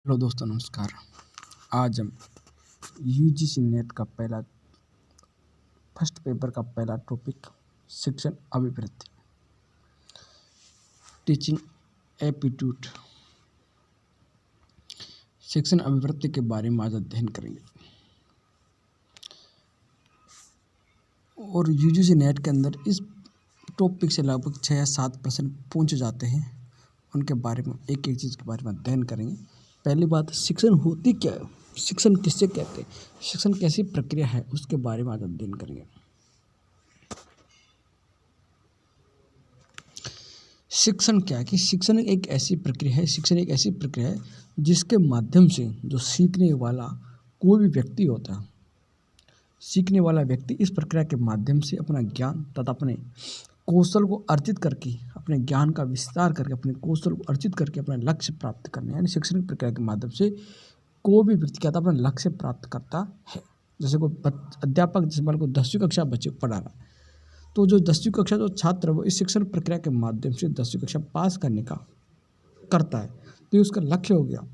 Hello दोस्तों, नमस्कार। आज हम यूजीसी नेट का फर्स्ट पेपर का पहला टॉपिक शिक्षण अभिवृत्ति, टीचिंग एप्टीट्यूड, शिक्षण अभिवृत्ति के बारे में आज अध्ययन करेंगे। और यूजीसी नेट के अंदर इस टॉपिक से लगभग 6 या 7 प्रश्न पूछे जाते हैं। उनके बारे में एक एक चीज़ के बारे में अध्ययन करेंगे। पहली बात, शिक्षण होती क्या है, शिक्षण किससे कहते हैं, शिक्षण कैसी प्रक्रिया है, उसके बारे में आज अध्ययन करेंगे। शिक्षण क्या है कि शिक्षण एक ऐसी प्रक्रिया है, जिसके माध्यम से जो सीखने वाला कोई भी व्यक्ति होता है, सीखने वाला व्यक्ति इस प्रक्रिया के माध्यम से अपना ज्ञान तथा अपने कौशल को अर्जित करके, अपने ज्ञान का विस्तार करके, अपने कौशल को अर्जित करके अपना लक्ष्य प्राप्त करने, यानी शैक्षणिक प्रक्रिया के माध्यम से कोई भी व्यक्ति क्या था, अपना लक्ष्य प्राप्त करता है। जैसे कोई अध्यापक, जैसे मान लो 10वीं कक्षा बच्चे को पढ़ा रहा, तो जो 10वीं कक्षा जो छात्र वो इस शिक्षण प्रक्रिया के माध्यम से 10वीं कक्षा पास करने का करता है, तो ये उसका लक्ष्य हो गया।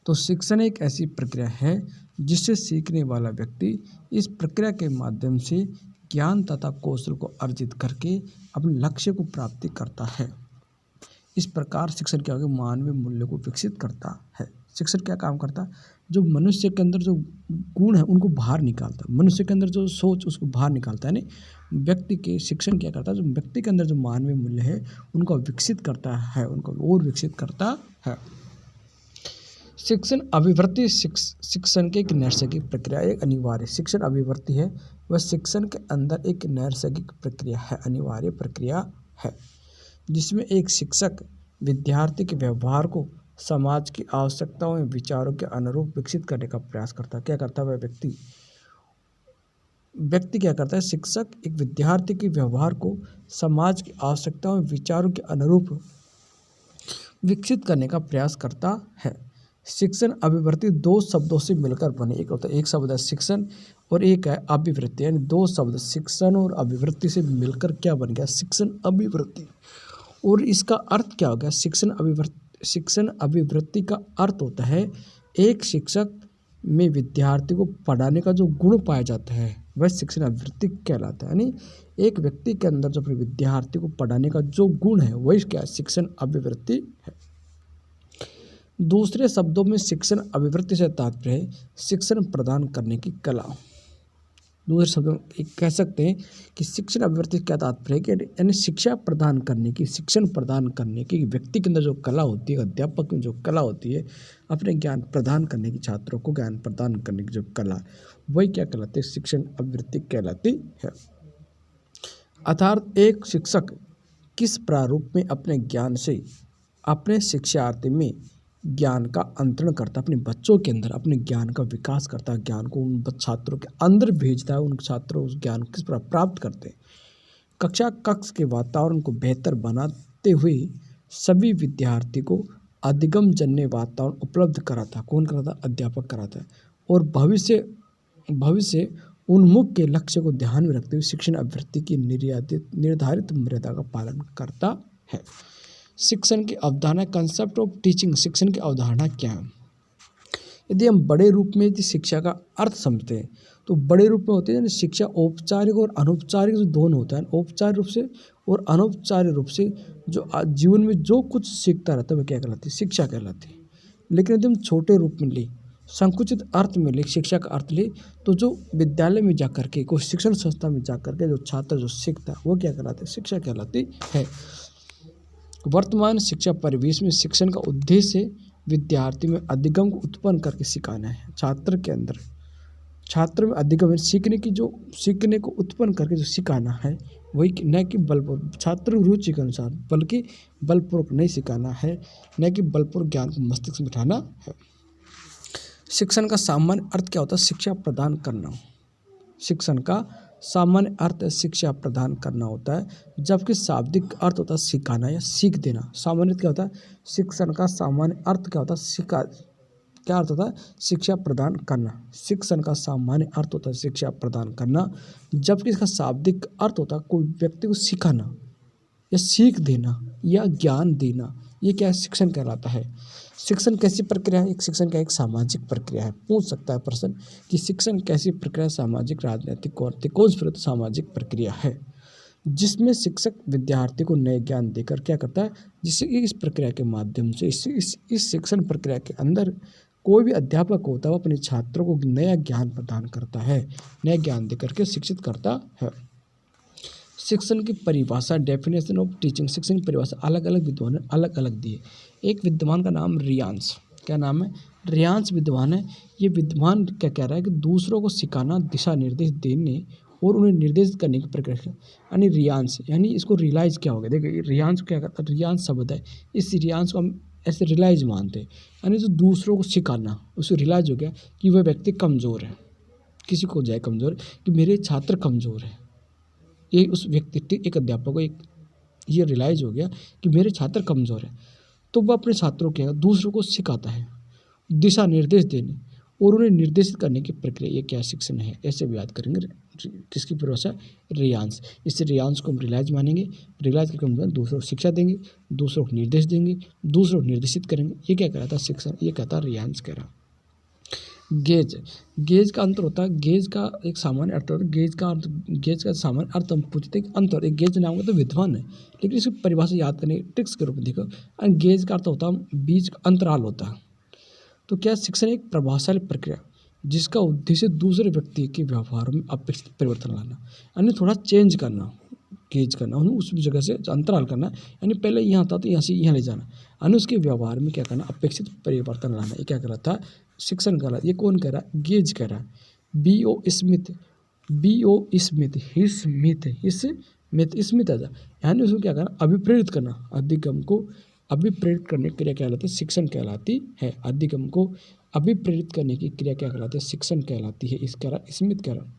तो शिक्षण एक ऐसी प्रक्रिया है जिससे सीखने वाला व्यक्ति इस प्रक्रिया के माध्यम से ज्ञान तथा कौशल को अर्जित करके अपने लक्ष्य को प्राप्ति करता है। इस प्रकार शिक्षण क्या होगा, मानवीय मूल्य को विकसित करता है। शिक्षण क्या काम करता है, जो मनुष्य के अंदर जो गुण है उनको बाहर निकालता है, मनुष्य के अंदर जो सोच उसको बाहर निकालता है। यानी व्यक्ति के शिक्षण क्या करता है, जो व्यक्ति के अंदर जो मानवीय मूल्य है उनको विकसित करता है, उनको और विकसित करता है। शिक्षण अभिवृत्ति शिक्षण की एक नैसर्गिक प्रक्रिया, एक अनिवार्य शिक्षण अभिवृत्ति है, वह शिक्षण के अंदर एक नैसर्गिक प्रक्रिया है, अनिवार्य प्रक्रिया है, जिसमें एक शिक्षक विद्यार्थी के व्यवहार को समाज की आवश्यकताओं एवं विचारों के अनुरूप विकसित करने का प्रयास करता है। क्या करता है वह व्यक्ति क्या करता है, शिक्षक एक विद्यार्थी के व्यवहार को समाज की आवश्यकताओं एवं विचारों के अनुरूप विकसित करने का प्रयास करता है। शिक्षण अभिवृत्ति दो शब्दों से मिलकर बने, एक शब्द है शिक्षण और एक है अभिवृत्ति, यानी दो शब्द शिक्षण और अभिवृत्ति से मिलकर क्या बन गया, शिक्षण अभिवृत्ति। और इसका अर्थ क्या हो गया, शिक्षण अभिवृत्ति का अर्थ होता है एक शिक्षक में विद्यार्थी को पढ़ाने का जो गुण पाया जाता है वह शिक्षण अभिवृत्ति कहलाता है। यानी एक व्यक्ति के अंदर जो अपने विद्यार्थी को पढ़ाने का जो गुण है वही क्या है, शिक्षण अभिवृत्ति है। दूसरे शब्दों में शिक्षण अभिवृत्ति से तात्पर्य है शिक्षण प्रदान करने की कला। दूसरे शब्दों में कह सकते हैं कि शिक्षण अभिवृत्ति क्या तात्पर्य है कि यानी शिक्षा प्रदान करने की, शिक्षण प्रदान करने की व्यक्ति के अंदर जो कला होती है, अध्यापक में जो कला होती है अपने ज्ञान प्रदान करने की, छात्रों को ज्ञान प्रदान करने की जो कला, वही क्या कहलाती है, शिक्षण अभिवृत्ति कहलाती है। अर्थात एक शिक्षक किस प्रारूप में अपने ज्ञान से अपने शिक्षार्थी में ज्ञान का अंतरण करता है, अपने बच्चों के अंदर अपने ज्ञान का विकास करता है, ज्ञान को उन छात्रों के अंदर भेजता है, उन छात्रों उस ज्ञान को किस प्रकार प्राप्त करते हैं। कक्ष के वातावरण को बेहतर बनाते हुए सभी विद्यार्थी को अधिगम जन्य वातावरण उपलब्ध कराता, कौन कराता, अध्यापक कराता है। और भविष्य उन्मुख के लक्ष्य को ध्यान में रखते हुए शिक्षण अभिवृत्ति की निर्धारित मर्यादा का पालन करता है। शिक्षण की अवधारणा, कंसेप्ट ऑफ टीचिंग, शिक्षण की अवधारणा क्या है। यदि हम बड़े रूप में यदि शिक्षा का अर्थ समझते हैं तो बड़े रूप में होते हैं शिक्षा औपचारिक और अनौपचारिक जो दोनों होता है। औपचारिक रूप से और अनौपचारिक रूप से जो जीवन में जो कुछ सीखता रहता है वह क्या कहलाती है, शिक्षा कहलाती है। लेकिन यदि हम छोटे रूप में ले, संकुचित अर्थ में ले, शिक्षा का अर्थ ले, तो जो विद्यालय में जा करके, कोई शिक्षण संस्था में जा करके जो छात्र जो सीखता है वो क्या कहलाता है, शिक्षा कहलाती है। वर्तमान शिक्षा परिवेश में शिक्षण का उद्देश्य विद्यार्थी में अधिगम को उत्पन्न करके सिखाना है। छात्र में अधिगम सीखने को उत्पन्न करके जो सिखाना है वही, न कि बलपूर्वक छात्र रुचि के अनुसार, बल्कि बलपूर्वक नहीं सिखाना है, न कि बलपूर्वक ज्ञान को मस्तिष्क में बिठाना है। शिक्षण का सामान्य अर्थ क्या होता है, शिक्षा प्रदान करना। शिक्षण का सामान्य अर्थ शिक्षा प्रदान करना होता है, जबकि शाब्दिक अर्थ होता है सिखाना या सीख देना। सामान्य क्या होता है, शिक्षण का सामान्य अर्थ क्या होता है, क्या अर्थ होता है, शिक्षा प्रदान करना। शिक्षण का सामान्य अर्थ होता है शिक्षा प्रदान करना, जबकि इसका शाब्दिक अर्थ होता है कोई व्यक्ति को सिखाना या सीख देना या ज्ञान देना। ये क्या शिक्षण कहलाता है। शिक्षण कैसी प्रक्रिया है? एक शिक्षण क्या एक सामाजिक प्रक्रिया है। पूछ सकता है प्रश्न कि शिक्षण कैसी प्रक्रिया, सामाजिक, राजनीतिक और कौन सी सामाजिक प्रक्रिया है, जिसमें शिक्षक विद्यार्थी को नए ज्ञान देकर क्या करता है, जिससे इस प्रक्रिया के माध्यम से इस शिक्षण प्रक्रिया के अंदर कोई भी अध्यापक होता है वो अपने छात्रों को नया ज्ञान प्रदान करता है, नया ज्ञान देकर के शिक्षित करता है। शिक्षण की परिभाषा, डेफिनेशन ऑफ टीचिंग, शिक्षण की परिभाषा अलग अलग विद्वान ने अलग अलग दी है। एक विद्वान का नाम रियांश, क्या नाम है? रियांश विद्वान है। ये विद्वान क्या कह रहा है कि दूसरों को सिखाना, दिशा निर्देश देने और उन्हें निर्देशित करने की प्रक्रिया, यानी रियांश, यानी इसको रियलाइज क्या हो गया। देखिए रियांश क्या करता है, रियांश शब्द है, इस रियांश को हम ऐसे रियलाइज मानते हैं, यानी जो दूसरों को सिखाना, उसे रियलाइज हो गया कि वह व्यक्ति कमज़ोर है, किसी को जाए कमज़ोर कि मेरे छात्र कमज़ोर है, ये उस व्यक्ति एक अध्यापक को एक ये रियलाइज हो गया कि मेरे छात्र कमज़ोर है, तो वह अपने छात्रों के दूसरों को सिखाता है, दिशा निर्देश देने और उन्हें निर्देशित करने की प्रक्रिया, ये क्या शिक्षण है, ऐसे भी याद करेंगे। किसकी परिभाषा? रियांश। इससे रियांश को हम रियलाइज मानेंगे, रियलाइज करके हम दूसरों को शिक्षा देंगे, दूसरों को निर्देश देंगे, दूसरों को निर्देशित करेंगे, ये क्या कहता है शिक्षण, ये कहता है रियांश कह रहा। गेज, गेज का अंतर होता है, गेज का एक सामान्य अर्थ होता है, गेज का सामान्य अर्थ हम पूछते हैं कि अंतर, एक गेज नाम का तो विद्वान है, लेकिन इसकी परिभाषा याद करने ट्रिक्स के रूप में देखो, गेज का अर्थ होता है बीच का अंतराल होता है। तो क्या शिक्षण एक प्रभावशाली प्रक्रिया जिसका उद्देश्य दूसरे व्यक्ति के व्यवहार में अपेक्षित परिवर्तन लाना, यानी थोड़ा चेंज करना, गेज करना, उन्हें उस जगह से अंतराल करना, यानी पहले यहाँ था तो यहाँ से यहाँ ले जाना, यानी उसके व्यवहार में क्या करना, अपेक्षित परिवर्तन लाना, ये क्या कर रहा था, शिक्षण कर रहा। ये कौन कह रहा है? गेज कह रहा है। B.O. स्मिथ, स्मिथ आजा, यानी उसको क्या करना, अभिप्रेरित करना, अधिगम को अभिप्रेरित करने की क्रिया क्या कहलाती है? शिक्षण कहलाती है। अधिगम को अभिप्रेरित करने की क्रिया क्या कहलाती है? शिक्षण कहलाती है। इस कह रहा स्मिथ कह रहा।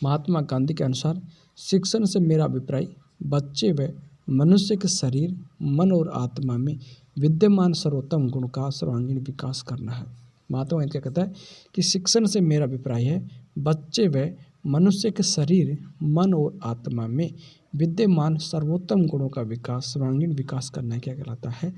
महात्मा गांधी के अनुसार शिक्षण से मेरा अभिप्राय बच्चे व मनुष्य के शरीर, मन और आत्मा में विद्यमान सर्वोत्तम गुण का सर्वांगीण विकास करना है। महात्मा गांधी क्या कहता है कि शिक्षण से मेरा अभिप्राय है बच्चे व मनुष्य के शरीर, मन और आत्मा में विद्यमान सर्वोत्तम गुणों का विकास, सर्वांगीण विकास करना क्या कहलाता है?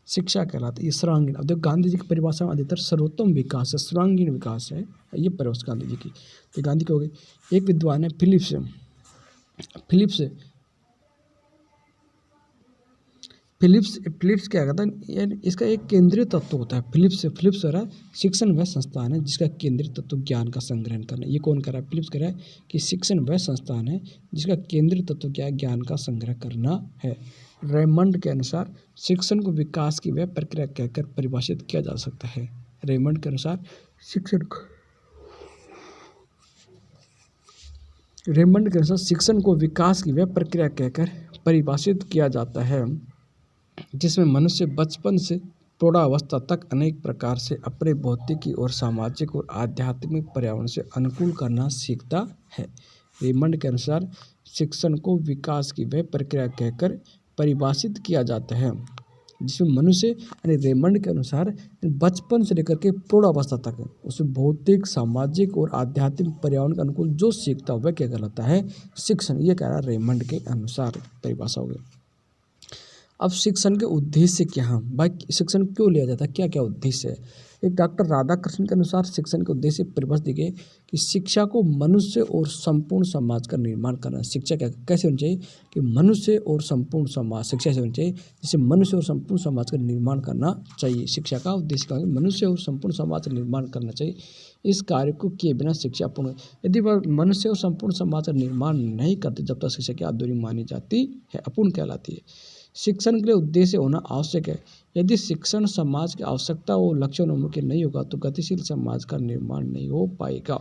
शिक्षा कहलाता है। ये सर्वांगीण, अब देखो गांधी जी की परिभाषा में अधिकतर सर्वोत्तम विकास है, सर्वांगीण विकास है, ये परिभाषा गांधी जी की। तो गांधी क्या हो गई? एक विद्वान है फिलिप्स क्या कहता है, इसका एक केंद्रीय तत्व होता है। फिलिप्स हो रहा है शिक्षण वह संस्थान है जिसका केंद्रीय तत्व ज्ञान का संग्रहण करना। ये कौन कर रहा है? फिलिप्स कह रहा है कि शिक्षण वह संस्थान है जिसका केंद्रीय तत्व क्या है? ज्ञान का संग्रह करना है। रेमंड के अनुसार शिक्षण को विकास की वह प्रक्रिया कहकर परिभाषित किया जा सकता है। रेमंड के अनुसार शिक्षण को विकास की वह प्रक्रिया कहकर परिभाषित किया जाता है जिसमें मनुष्य बचपन से प्रौढ़ावस्था तक अनेक प्रकार से अपने भौतिकी और सामाजिक और आध्यात्मिक पर्यावरण से अनुकूल करना सीखता है। रेमंड के अनुसार शिक्षण को विकास की वह प्रक्रिया कहकर परिभाषित किया जाता है जिसमें मनुष्य, यानी रेमंड के अनुसार बचपन से लेकर के प्रौढ़ावस्था तक उसमें भौतिक, सामाजिक और आध्यात्मिक पर्यावरण के अनुकूल जो सीखता है वह क्या कहलाता है? शिक्षण। ये कह रहा है रेमंड के अनुसार परिभाषा हो गई। अब शिक्षण के उद्देश्य क्या हैं भाई, शिक्षण क्यों लिया जाता है, क्या क्या उद्देश्य है? एक डॉक्टर राधाकृष्णन के अनुसार शिक्षण के उद्देश्य परिभाषा दी गई कि शिक्षा को मनुष्य और संपूर्ण समाज का निर्माण करना। शिक्षा क्या कैसे होनी चाहिए कि मनुष्य और संपूर्ण समाज, शिक्षा से होनी चाहिए जिससे मनुष्य और संपूर्ण समाज का निर्माण करना चाहिए। शिक्षा का उद्देश्य क्या है? मनुष्य और संपूर्ण समाज का निर्माण करना चाहिए। इस कार्य को किए बिना शिक्षा पूर्ण, यदि वह मनुष्य और संपूर्ण समाज का निर्माण नहीं करते जब तक शिक्षा की अधूरी मानी जाती है, अपूर्ण कहलाती है। शिक्षण के लिए उद्देश्य होना आवश्यक है। यदि शिक्षण समाज की आवश्यकता और लक्ष्यों के नहीं होगा तो गतिशील समाज का निर्माण नहीं हो पाएगा।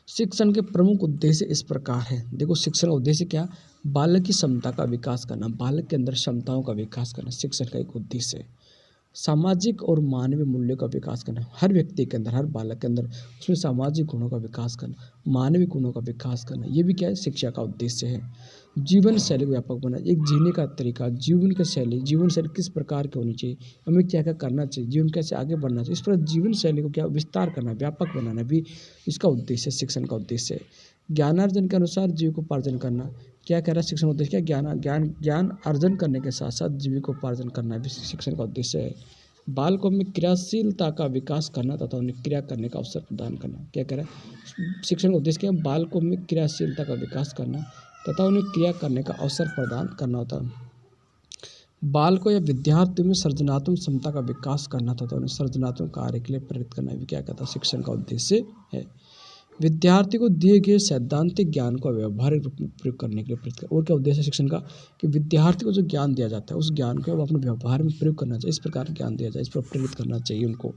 शिक्षण के प्रमुख उद्देश्य इस प्रकार है। देखो शिक्षण का उद्देश्य क्या? बालक की क्षमता का विकास करना, बालक के अंदर क्षमताओं का विकास करना शिक्षण का एक उद्देश्य है। सामाजिक और मानवीय मूल्यों का विकास करना, हर व्यक्ति के अंदर, हर बालक के अंदर उसमें सामाजिक गुणों का विकास करना, मानवीय गुणों का विकास करना, ये भी क्या है? शिक्षा का उद्देश्य है। जीवन शैली को व्यापक बनाना, एक जीने का तरीका, जीवन शैली किस प्रकार की होनी चाहिए, हमें क्या क्या करना चाहिए, जीवन कैसे आगे बढ़ना चाहिए, इस पर जीवन शैली को क्या विस्तार करना, व्यापक बनाना भी इसका उद्देश्य, शिक्षण का उद्देश्य है। ज्ञानार्जन के अनुसार जीविकोपार्जन करना, क्या कह रहा है, शिक्षण का उद्देश्य क्या, ज्ञान अर्जन करने के साथ साथ जीविकोपार्जन करना भी शिक्षण का उद्देश्य है। बालकों में क्रियाशीलता का विकास करना तथा उन्हें क्रिया करने का अवसर प्रदान करना। क्या कह रहा है, शिक्षण का उद्देश्य क्या है, बालकों में क्रियाशीलता का विकास करना तथा उन्हें क्रिया करने का अवसर प्रदान करना होता है। बालकों या विद्यार्थियों में सृजनात्मक क्षमता का विकास करना तथा उन्हें सृजनात्मक कार्य के लिए प्रेरित करना भी क्या कहता है, शिक्षण का उद्देश्य है। विद्यार्थी को दिए गए सैद्धांतिक ज्ञान को व्यवहारिक रूप में प्रयोग करने के लिए प्रेरित कर। और क्या उद्देश्य है शिक्षण का, कि विद्यार्थी को जो ज्ञान दिया जाता है उस ज्ञान को वो अपने व्यवहार में प्रयोग करना चाहिए, इस प्रकार ज्ञान दिया जाए, इस पर प्रेरित करना चाहिए उनको।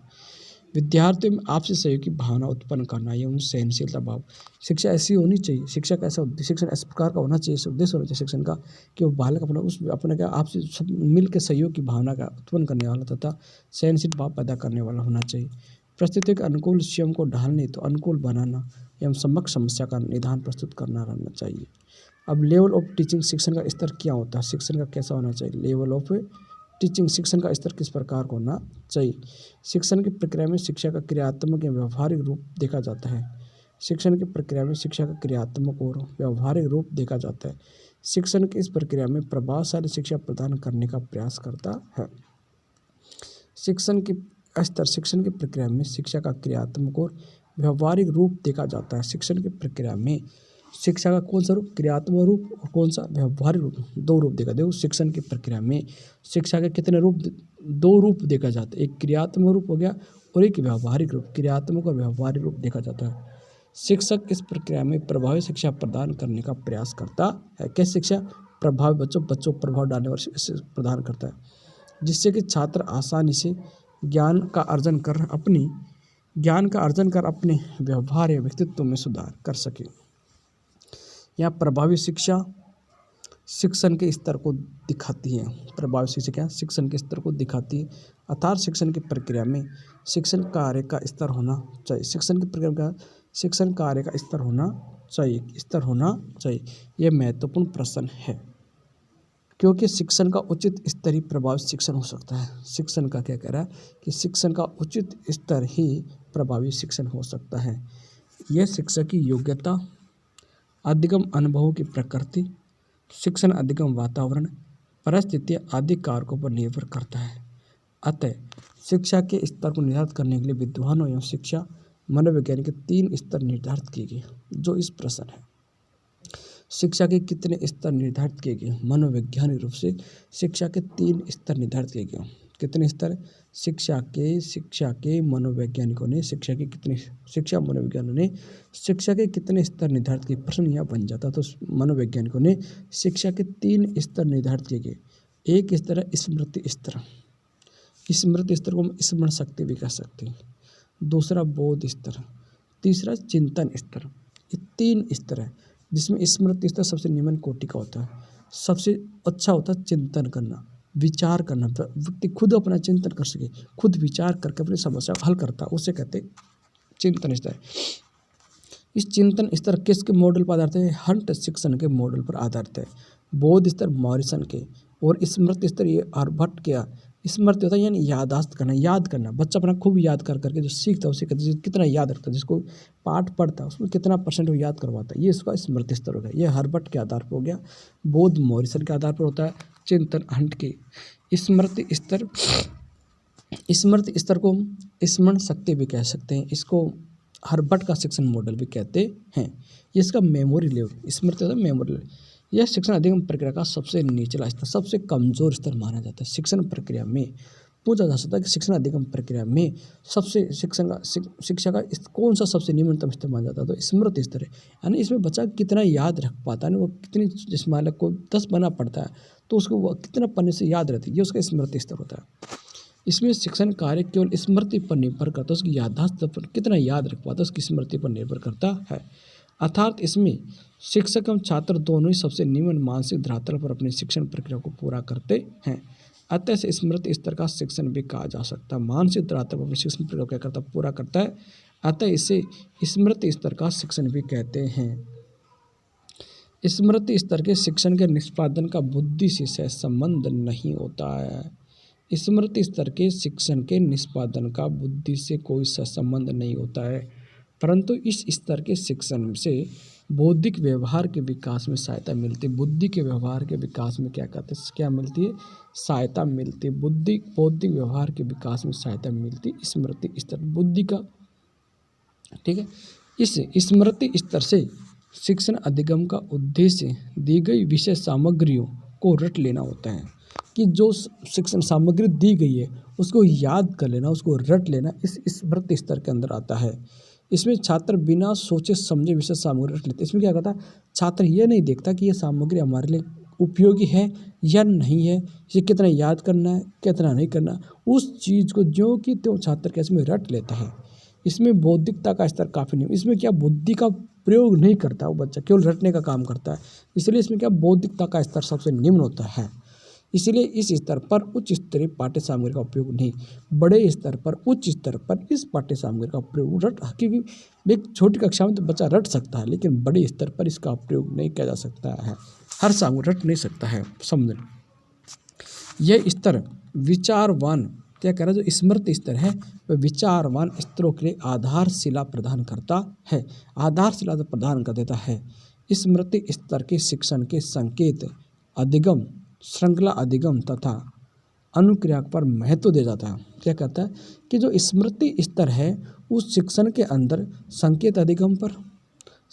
विद्यार्थियों में आपसी सहयोग की भावना उत्पन्न करना या उन सहनशीलता भाव। शिक्षा ऐसी होनी चाहिए, शिक्षा का ऐसा शिक्षण इस प्रकार का होना चाहिए, उद्देश्य होना चाहिए शिक्षण का कि वो बालक अपने क्या आपसे सब मिल के सहयोग की भावना का उत्पन्न करने वाला तथा सहनशील भाव पैदा करने वाला होना चाहिए। परिस्थितियों के अनुकूल स्वयं को ढालने तो अनुकूल बनाना एवं समक्ष समस्या का निदान प्रस्तुत करना रहना चाहिए। अब लेवल ऑफ टीचिंग, शिक्षण का स्तर क्या होता है, शिक्षण का कैसा होना चाहिए, लेवल ऑफ टीचिंग, शिक्षण का स्तर किस प्रकार का होना चाहिए। शिक्षण की प्रक्रिया में शिक्षा का क्रियात्मक या व्यवहारिक रूप देखा जाता है। शिक्षण की प्रक्रिया में शिक्षा का क्रियात्मक और व्यवहारिक रूप देखा जाता है। शिक्षण की इस प्रक्रिया में प्रभावशाली शिक्षा प्रदान करने का प्रयास करता है। शिक्षण की स्तर, शिक्षण की प्रक्रिया में शिक्षा का क्रियात्मक और व्यवहारिक रूप देखा जाता है। शिक्षण की प्रक्रिया में शिक्षा का कौन सा रूप, क्रियात्मक रूप और कौन सा व्यवहारिक रूप, दो रूप देखा। देखो शिक्षण की प्रक्रिया में शिक्षा के कितने रूप, दो रूप देखा जाता है, एक क्रियात्मक रूप हो गया और एक व्यवहारिक रूप। क्रियात्मक और व्यवहारिक रूप देखा जाता है। शिक्षक इस प्रक्रिया में प्रभावी शिक्षा प्रदान करने का प्रयास करता है। कैसे शिक्षा, प्रभावी बच्चों पर प्रभाव डालने वाली प्रदान करता है, जिससे कि छात्र आसानी से ज्ञान का अर्जन कर अपने व्यवहार या व्यक्तित्व में सुधार कर सके। यहाँ प्रभावी शिक्षा शिक्षण के स्तर को दिखाती है। प्रभावी शिक्षा क्या, शिक्षण के स्तर को दिखाती है, अर्थात शिक्षण की प्रक्रिया में शिक्षण कार्य का स्तर होना चाहिए। शिक्षण की प्रक्रिया का शिक्षण कार्य का स्तर होना चाहिए। यह महत्वपूर्ण प्रश्न है, क्योंकि शिक्षण का उचित स्तर ही प्रभावी शिक्षण हो सकता है। शिक्षण का क्या कह रहा है कि शिक्षण का उचित स्तर ही प्रभावी शिक्षण हो सकता है। यह शिक्षक की योग्यता, अधिगम अनुभवों की प्रकृति, शिक्षण अधिगम वातावरण, परिस्थितियाँ आदि कारकों पर निर्भर करता है। अतः शिक्षा के स्तर को निर्धारित करने के लिए विद्वानों एवं शिक्षा मनोवैज्ञानिक के 3 स्तर निर्धारित किए गए, जो इस प्रश्न है। शिक्षा के कितने स्तर निर्धारित किए गए, मनोवैज्ञानिक रूप से शिक्षा के 3 स्तर निर्धारित किए गए। कितने स्तर, शिक्षा के मनोवैज्ञानिकों ने शिक्षा के कितने स्तर निर्धारित किए, प्रश्न यह बन जाता। तो मनोवैज्ञानिकों ने शिक्षा के 3 स्तर निर्धारित किए गए। एक स्तर है स्मृति स्तर, स्मृति स्तर को हम स्मरण शक्ति भी कह सकते हैं। दूसरा बोध स्तर, तीसरा चिंतन स्तर। ये 3 स्तर है, जिसमें स्मृति स्तर सबसे निम्न कोटि का होता है। सबसे अच्छा होता है चिंतन करना, विचार करना, व्यक्ति खुद अपना चिंतन कर सके, खुद विचार करके अपनी समस्या को हल करता है, उसे कहते हैं चिंतन स्तर। इस चिंतन स्तर किसके मॉडल पर आधारित है, हंट शिक्षण के मॉडल पर आधारित है। बोध स्तर मॉरिसन के, और स्मृति स्तर ये आर्यभट्ट के। स्मृति होता है यानी यादाश्त करना, याद करना। बच्चा अपना खूब याद कर करके जो सीखता है उसे कहते हैं कितना याद रखता है, जिसको पाठ पढ़ता है उसमें कितना परसेंट वो याद करवाता है, ये इसका स्मृति स्तर हो गया। ये आर्यभट्ट के आधार पर हो गया। बोध मॉरिसन के आधार पर होता है, चिंतन हंट के। स्मृति स्तर को स्मरण शक्ति भी कह सकते हैं, इसको आर्यभट्ट का शिक्षण मॉडल भी कहते हैं। इसका मेमोरी लेवल, स्मृति होता है मेमोरी लेवल। यह शिक्षण अधिगम प्रक्रिया का सबसे निचला स्तर, सबसे कमजोर स्तर माना जाता है। शिक्षण प्रक्रिया में पूछा जा सकता है कि शिक्षण अधिगम प्रक्रिया में सबसे शिक्षा का कौन सा सबसे निम्नतम स्तर माना जाता है, तो स्मृति स्तर है। यानी इसमें बच्चा कितना याद रख पाता है, वो कितनी, जिस मालक को 10 पन्ना पढ़ता है तो उसको वो कितना पन्ने से याद रहती है, ये उसका स्मृति स्तर होता है। इसमें शिक्षण कार्य केवल स्मृति पर निर्भर करता है, उसकी याददाश्त पर कितना याद रख पाता है उसकी स्मृति पर निर्भर करता है। अर्थात इसमें शिक्षक एवं छात्र दोनों ही सबसे निम्न मानसिक धरातल पर अपनी शिक्षण प्रक्रिया को पूरा करते हैं। अतः से स्मृति स्तर का शिक्षण भी कहा जा सकता है। मानसिक धरातल पर अपनी शिक्षण प्रक्रिया क्या करता है, पूरा करता है, अतः इसे स्मृति स्तर का शिक्षण भी कहते हैं। स्मृति स्तर के शिक्षण के निष्पादन का बुद्धि से सहज संबंध नहीं होता है। स्मृति स्तर के शिक्षण के निष्पादन का बुद्धि से कोई संबंध नहीं होता है, परंतु इस स्तर के शिक्षण से बौद्धिक व्यवहार के विकास में सहायता मिलती है। बुद्धि के व्यवहार के विकास में क्या कहते हैं, क्या मिलती है, सहायता मिलती है। बौद्धिक व्यवहार के विकास में सहायता मिलती है स्मृति स्तर बुद्धि का। ठीक है, इस स्मृति स्तर से शिक्षण अधिगम का उद्देश्य दी गई विषय सामग्रियों को रट लेना होता है, कि जो शिक्षण सामग्री दी गई है उसको याद कर लेना, उसको रट लेना, इस स्मृति स्तर के अंदर आता है। इसमें छात्र बिना सोचे समझे विषय सामग्री रट लेते। इसमें क्या कहता है, छात्र ये नहीं देखता कि ये सामग्री हमारे लिए उपयोगी है या नहीं है, इसे कितना याद करना है कितना नहीं करना, उस चीज़ को जो कि तो छात्र कैसे में रट लेता है। इसमें बौद्धिकता का स्तर काफ़ी नहीं, इसमें क्या बुद्धि का प्रयोग नहीं करता वो बच्चा, केवल रटने का काम करता है। इसलिए इसमें क्या बौद्धिकता का स्तर सबसे निम्न होता है। इसलिए इस स्तर पर उच्च स्तरीय पाठ्य सामग्री का उपयोग नहीं, बड़े स्तर पर उच्च स्तर पर इस पाठ्य सामग्री का प्रयोग क्योंकि एक छोटी कक्षा में तो बच्चा रट सकता है, लेकिन बड़े स्तर पर इसका प्रयोग नहीं किया जा सकता है। हर सामग्री रट नहीं सकता है। समझ, यह स्तर विचारवान क्या कह रहा है, जो स्मृति स्तर है वह विचारवान स्तरों के लिए आधारशिला प्रदान करता है, आधारशिला प्रदान कर देता है। स्मृति स्तर के शिक्षण के संकेत अधिगम, श्रृंखला अधिगम तथा अनुक्रिया पर महत्व दिया जाता है। क्या कहता है कि जो स्मृति स्तर है उस शिक्षण के अंदर संकेत अधिगम पर,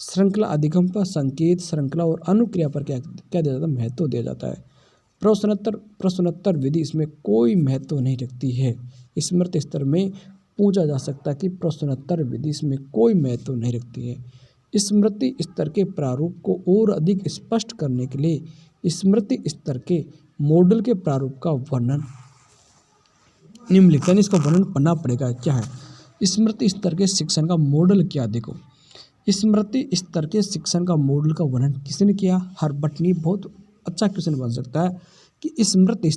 श्रृंखला अधिगम पर, संकेत, श्रृंखला और अनुक्रिया पर क्या क्या दिया जाता है, महत्व दिया जाता है। प्रश्नोत्तर विधि इसमें कोई महत्व नहीं रखती है। स्मृति स्तर में पूछा जा सकता है कि प्रश्नोत्तर विधि इसमें कोई महत्व नहीं रखती है। स्मृति स्तर के प्रारूप को और अधिक स्पष्ट करने के लिए स्मृति स्तर के मॉडल के प्रारूप का वर्णन निम्नलिखित, यानी इसका वर्णन पढ़ना पड़ेगा। क्या है स्मृति स्तर के शिक्षण का मॉडल? क्या देखो, स्मृति स्तर के शिक्षण का मॉडल का वर्णन किसने किया? हर्बट ने। बहुत अच्छा क्वेश्चन बन सकता है कि स्मृति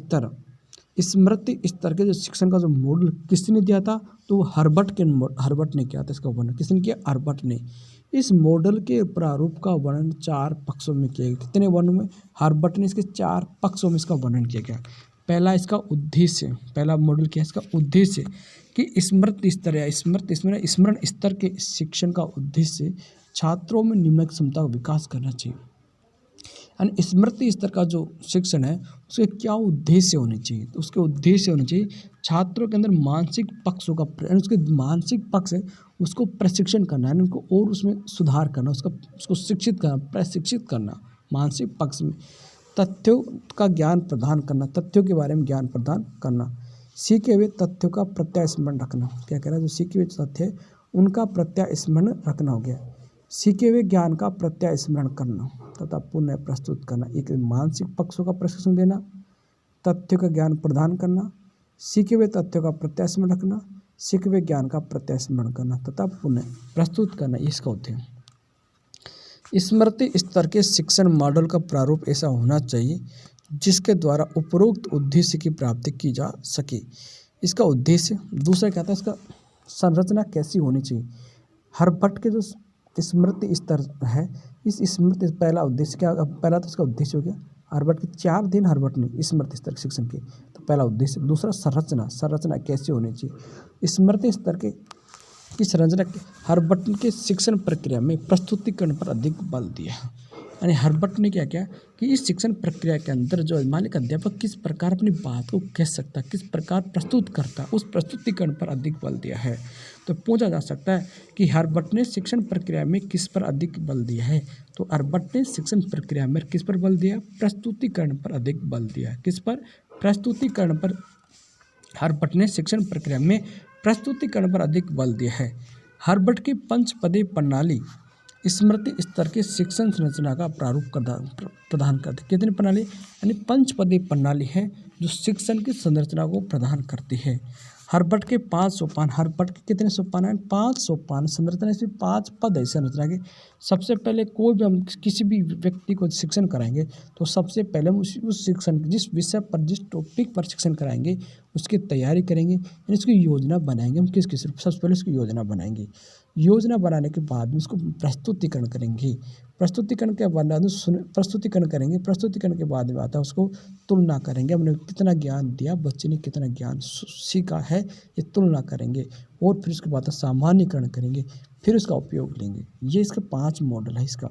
स्तर के जो शिक्षण का जो मॉडल किसने दिया था, तो हर्बट ने किया था। इसका वर्णन किसने किया? हर्बट ने। इस मॉडल के प्रारूप का वर्णन 4 पक्षों में किया गया। कितने वर्णन में? हर्बट ने इसके 4 पक्षों में इसका वर्णन किया गया। पहला इसका उद्देश्य, पहला मॉडल क्या है इसका उद्देश्य, कि स्मृति स्तर या स्मरण स्तर के शिक्षण का उद्देश्य छात्रों में निम्नलिखित क्षमता का विकास करना चाहिए। यानी स्मृति स्तर का जो शिक्षण है उसके क्या उद्देश्य होने चाहिए? तो उसके उद्देश्य होने चाहिए छात्रों के अंदर मानसिक पक्षों का, उसके मानसिक पक्ष है उसको प्रशिक्षण करना, यानी उनको और उसमें सुधार करना, उसको शिक्षित करना, प्रशिक्षित करना। मानसिक पक्ष में तथ्यों का ज्ञान प्रदान करना, तथ्यों के बारे में ज्ञान प्रदान करना, सीखे हुए तथ्यों का प्रत्यय स्मरण रखना। क्या कह रहा है? जो सीखे हुए तथ्य है उनका प्रत्यय स्मरण रखना हो गया। सीखे हुए ज्ञान का प्रत्यय स्मरण करना तथा पुनः प्रस्तुत करना, एक मानसिक पक्षों का प्रशिक्षण देना, तथ्यों का ज्ञान प्रदान करना, सीखे हुए तथ्यों का प्रत्यय स्मरण रखना, सीखे हुए ज्ञान का प्रत्यय स्मरण करना तथा पुनः प्रस्तुत करना, इसका उद्देश्य। स्मृति स्तर के शिक्षण मॉडल का प्रारूप ऐसा होना चाहिए जिसके द्वारा उपरोक्त उद्देश्य की प्राप्ति की जा सके। इसका उद्देश्य। दूसरा क्या था, इसका संरचना कैसी होनी चाहिए? हर्बट के जो स्मृति स्तर है, इस स्मृति पहला उद्देश्य क्या? पहला तो इसका उद्देश्य हो गया। हर्बट के 4 दिन हर्बट ने स्मृति स्तर शिक्षण के, तो पहला उद्देश्य। दूसरा संरचना कैसी होनी चाहिए? स्मृति स्तर के की संरचना हर्बट के शिक्षण प्रक्रिया में प्रस्तुतिकरण पर अधिक बल दिया। यानी हर्बट ने क्या किया कि इस शिक्षण प्रक्रिया के अंदर जो मालिक अध्यापक किस प्रकार अपनी बात को कह सकता, किस प्रकार प्रस्तुत करता, उस प्रस्तुतिकरण पर अधिक बल दिया है। तो पूछा जा सकता है कि हर्बट ने शिक्षण प्रक्रिया में किस पर अधिक बल दिया है? तो हर्बट ने शिक्षण प्रक्रिया में किस पर बल दिया? प्रस्तुतिकरण पर अधिक बल दिया। किस पर? प्रस्तुतिकरण पर। हर्बट ने शिक्षण प्रक्रिया में प्रस्तुतिकरण पर अधिक बल दिया है। हर्बट की पंचपदीय प्रणाली स्मृति स्तर के शिक्षण संरचना का प्रारूप प्रदान करती है। कितनी प्रणाली? यानी पंचपदीय प्रणाली है जो शिक्षण की संरचना को प्रदान करती है। हर्बट के 5 सोपान। हर्बट के कितने सोपान हैं? 5 सोपान। संरचना इसमें 5 पद है संरचना के। सबसे पहले कोई भी हम किसी भी व्यक्ति को शिक्षण कराएंगे तो सबसे पहले हम उस शिक्षण जिस विषय पर, जिस टॉपिक पर शिक्षण कराएंगे उसकी तैयारी करेंगे, यानी उसकी योजना बनाएंगे। हम किस सबसे पहले उसकी योजना बनाएंगे। योजना बनाने के बाद में उसको प्रस्तुतिकरण करेंगे। प्रस्तुतिकरण के बाद प्रस्तुतिकरण करेंगे। प्रस्तुतिकरण के बाद में आता है उसको तुलना करेंगे। हमने कितना ज्ञान दिया, बच्चे ने कितना ज्ञान सीखा है, ये तुलना करेंगे। और फिर उसके बाद सामान्यकरण करेंगे, फिर उसका उपयोग लेंगे। ये इसका 5 मॉडल है इसका।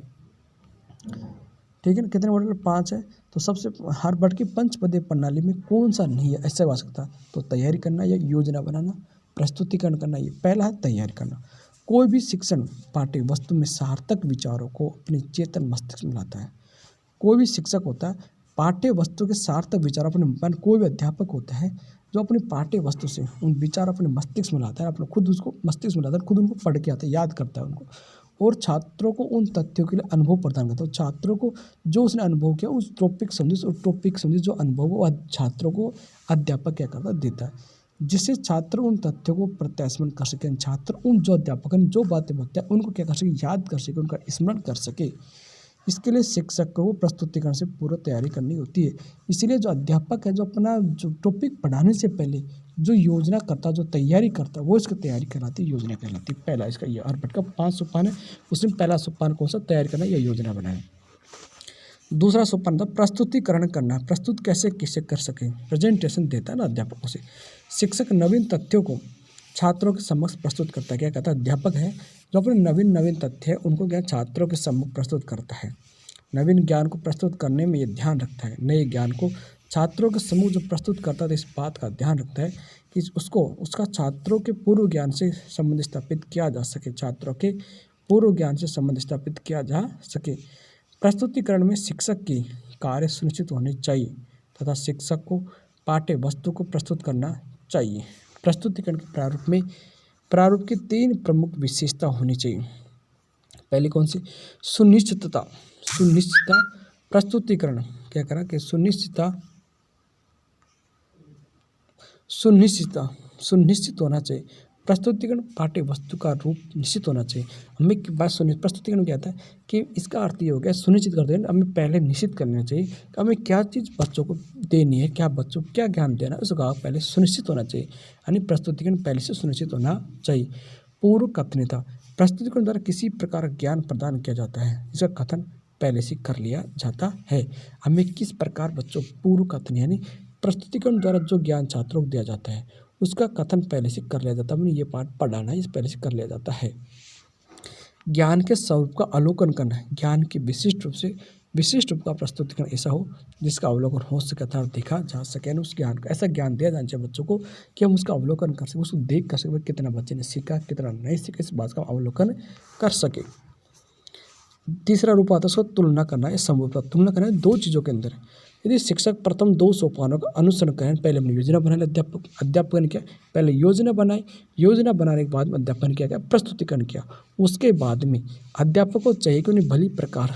ठीक है ना, कितने मॉडल? 5 है। तो सबसे हर वर्ड की पंचपदीय प्रणाली में कौन सा नहीं है, ऐसे आ सकता है। तो तैयारी करना या योजना बनाना, प्रस्तुतिकरण करना, ये पहला है तैयारी करना। कोई भी शिक्षण पाठ्य वस्तु में सार्थक विचारों को अपने चेतन मस्तिष्क में लाता है। कोई भी शिक्षक होता है पाठ्य वस्तु के सार्थक विचार अपने मन, कोई भी अध्यापक होता है जो अपनी पाठ्य वस्तु से उन विचार अपने मस्तिष्क में लाता है, अपने खुद उसको मस्तिष्क में लाता है, खुद उनको पढ़ के आता है, याद करता है उनको, और छात्रों को उन तथ्यों के लिए अनुभव प्रदान करता है। छात्रों को जो उसने अनुभव किया उस टॉपिक समझे जो अनुभव वो छात्रों को अध्यापक क्या करता है, देता है, जिससे छात्र उन तथ्यों को प्रत्यास्मन कर सकें। छात्र उन जो अध्यापक ने जो बातें बताया उनको क्या कर सके, याद कर सके, उनका स्मरण कर सके। इसके लिए शिक्षक को प्रस्तुतिकरण से पूर्व तैयारी करनी होती है। इसीलिए जो अध्यापक है जो अपना जो टॉपिक पढ़ाने से पहले जो योजना करता, जो तैयारी करता, वो इसकी तैयारी कहलाती है, योजना कहलाती है। पहला इसका ये आर्यभट्ट का 5 सोपान है, उसमें पहला सोपान कौन सा, तैयारी करना या योजना बनाए। दूसरा सोपान था प्रस्तुतिकरण करना, प्रस्तुत कैसे कर सकें, प्रेजेंटेशन देता है ना अध्यापकों से। शिक्षक नवीन तथ्यों को छात्रों के समक्ष प्रस्तुत करता है। क्या कहता है, अध्यापक है जो अपने नवीन तथ्य है उनको क्या छात्रों के सम्मुख प्रस्तुत करता है। नवीन ज्ञान को प्रस्तुत करने में ये ध्यान रखता है, नए ज्ञान को छात्रों के समूह जो प्रस्तुत करता है, तो इस बात का ध्यान रखता है कि उसका छात्रों के पूर्व ज्ञान से संबंध स्थापित किया जा सके, छात्रों के पूर्व ज्ञान से संबंध स्थापित किया जा सके। प्रस्तुतिकरण में शिक्षक की कार्य सुनिश्चित होनी चाहिए तथा शिक्षक को पाठ्य वस्तु को प्रस्तुत करना चाहिए। प्रस्तुतिकरण के प्रारूप की 3 प्रमुख विशेषता होनी चाहिए। पहली कौन सी, सुनिश्चितता। प्रस्तुतिकरण क्या करा कि सुनिश्चित होना चाहिए। प्रस्तुतिकरण पाठ्य वस्तु का रूप निश्चित होना चाहिए। हमें बात प्रस्तुतिकरण क्या आता है कि इसका अर्थ ये हो गया सुनिश्चित कर देना, हमें पहले निश्चित करना चाहिए कि हमें क्या चीज़ बच्चों को देनी है, क्या बच्चों को क्या ज्ञान देना है, उसका पहले सुनिश्चित होना चाहिए, यानी प्रस्तुतिकरण पहले से सुनिश्चित होना चाहिए। पूर्व कथनीयता, प्रस्तुतिकरण द्वारा किसी प्रकार ज्ञान प्रदान किया जाता है, इसका कथन पहले से कर लिया जाता है। हमें किस प्रकार बच्चों पूर्व कथन यानी प्रस्तुतिकरण द्वारा जो ज्ञान छात्रों को दिया जाता है उसका कथन पहले से कर लिया जाता है। ये पाठ पढ़ाना है, इस पहले से कर लिया जाता है। ज्ञान के स्वरूप का अवलोकन करना है, ज्ञान की विशिष्ट रूप का प्रस्तुतिकरण ऐसा हो जिसका अवलोकन हो सके अर्थात देखा जा सके। उस ज्ञान का ऐसा ज्ञान दिया जाना चाहिए बच्चों को कि हम उसका अवलोकन कर सकें, उसको देख कर सकें कितना बच्चे ने सीखा कितना नहीं सीखा, इस बात का अवलोकन कर सके। तीसरा रूप आता है उसको तुलना करना है, समरूपता। तुलना करना है 2 चीज़ों के अंदर। यदि शिक्षक प्रथम 2 सोपानों का अनुसरण करें, पहले हमने योजना बनाई, अध्यापक ने क्या पहले योजना बनाई, योजना बनाने के बाद में अध्यापन किया गया प्रस्तुतिकरण किया। उसके बाद में अध्यापक को चाहिए कि उन्हें भली प्रकार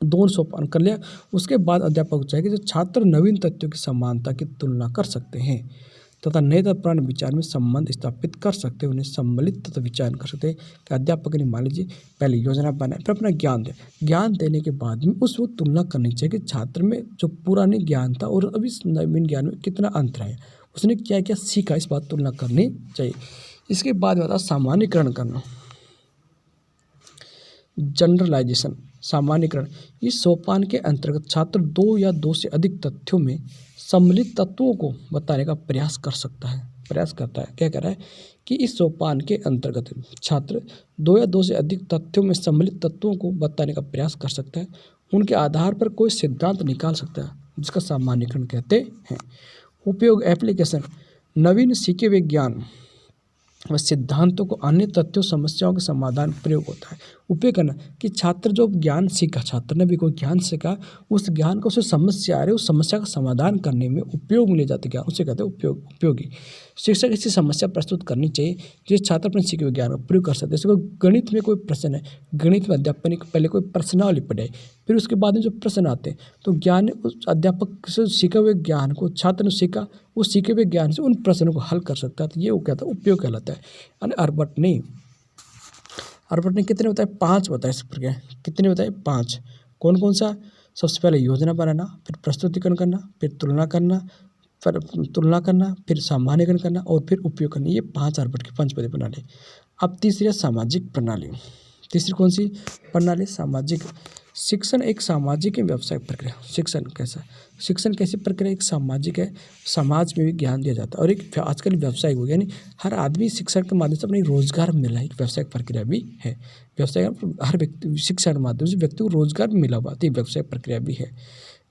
2 सोपान कर लिया। उसके बाद अध्यापक को चाहिए कि जो छात्र नवीन तथ्यों की समानता की तुलना कर सकते हैं तथा नए तथा पुराने विचार में संबंध स्थापित कर सकते हैं, उन्हें सम्मिलित तथा विचार कर सकते हैं। कि अध्यापक ने मान लीजिए पहले योजना बनाए फिर अपना ज्ञान देने के बाद में उस वो तुलना करनी चाहिए कि छात्र में जो पुराने ज्ञान था और अभी नवीन ज्ञान में कितना अंतर है, उसने क्या क्या सीखा, इस बात तुलना करनी चाहिए। इसके बाद में आता सामान्यकरण करना, जनरलाइजेशन, सामान्यकरण। इस सोपान के अंतर्गत छात्र 2 या 2 से अधिक तथ्यों में सम्मिलित तत्वों को बताने का प्रयास करता है। क्या कह रहा है कि इस सोपान के अंतर्गत छात्र 2 या 2 से अधिक तथ्यों में सम्मिलित तत्वों को बताने का प्रयास कर सकता है, उनके आधार पर कोई सिद्धांत निकाल सकता है जिसका सामान्यकरण कहते हैं। उपयोग, एप्लीकेशन, नवीन सीखे हुए ज्ञान व सिद्धांतों को अन्य तथ्यों समस्याओं के समाधान प्रयोग होता है। उपयोग करना कि छात्र जो ज्ञान सीखा, छात्र ने भी कोई ज्ञान सीखा, उस ज्ञान को उसे समस्या आ रही है उस समस्या का समाधान करने में उपयोग में ले जाते ज्ञान, उसे कहते हैं उपयोगी। शिक्षक ऐसी समस्या प्रस्तुत करनी चाहिए जिस छात्र अपने सीखे हुए ज्ञान का प्रयोग कर सकते हैं। जैसे कोई गणित में कोई प्रश्न है, गणित में अध्यापक ने पहले कोई प्रश्नावली पढ़ाई, फिर उसके बाद में जो प्रश्न आते हैं तो ज्ञान उस अध्यापक से सीखे हुए ज्ञान को छात्र ने सीखा, उस सीखे हुए ज्ञान से उन प्रश्नों को हल कर सकता है, तो ये वो कहता है उपयोग कहलाता है। यानी आर्यभट्ट ने कितने बताए, 5 बताए। इस प्रकार कितने बताए, 5। कौन कौन सा, सबसे पहले योजना बनाना, फिर प्रस्तुतिकरण करना, फिर तुलना करना, फिर सामान्यकरण करना और फिर उपयोग करना। ये 5 आर्यभट्ट की पंचपदी प्रणाली। अब तीसरी है सामाजिक प्रणाली। तीसरी कौन सी प्रणाली, सामाजिक। शिक्षण एक सामाजिक एवं व्यावसायिक प्रक्रिया। शिक्षण कैसा, शिक्षण कैसी प्रक्रिया, एक सामाजिक है, समाज में भी ज्ञान दिया जाता है, और एक आजकल व्यवसायिक हो गया, यानी हर आदमी शिक्षण के माध्यम से अपने रोजगार मिला है, एक व्यवसायिक प्रक्रिया भी है। व्यवसाय हर व्यक्ति शिक्षा के माध्यम से व्यक्ति को रोजगार मिला हुआ, तो व्यवसायिक प्रक्रिया भी है।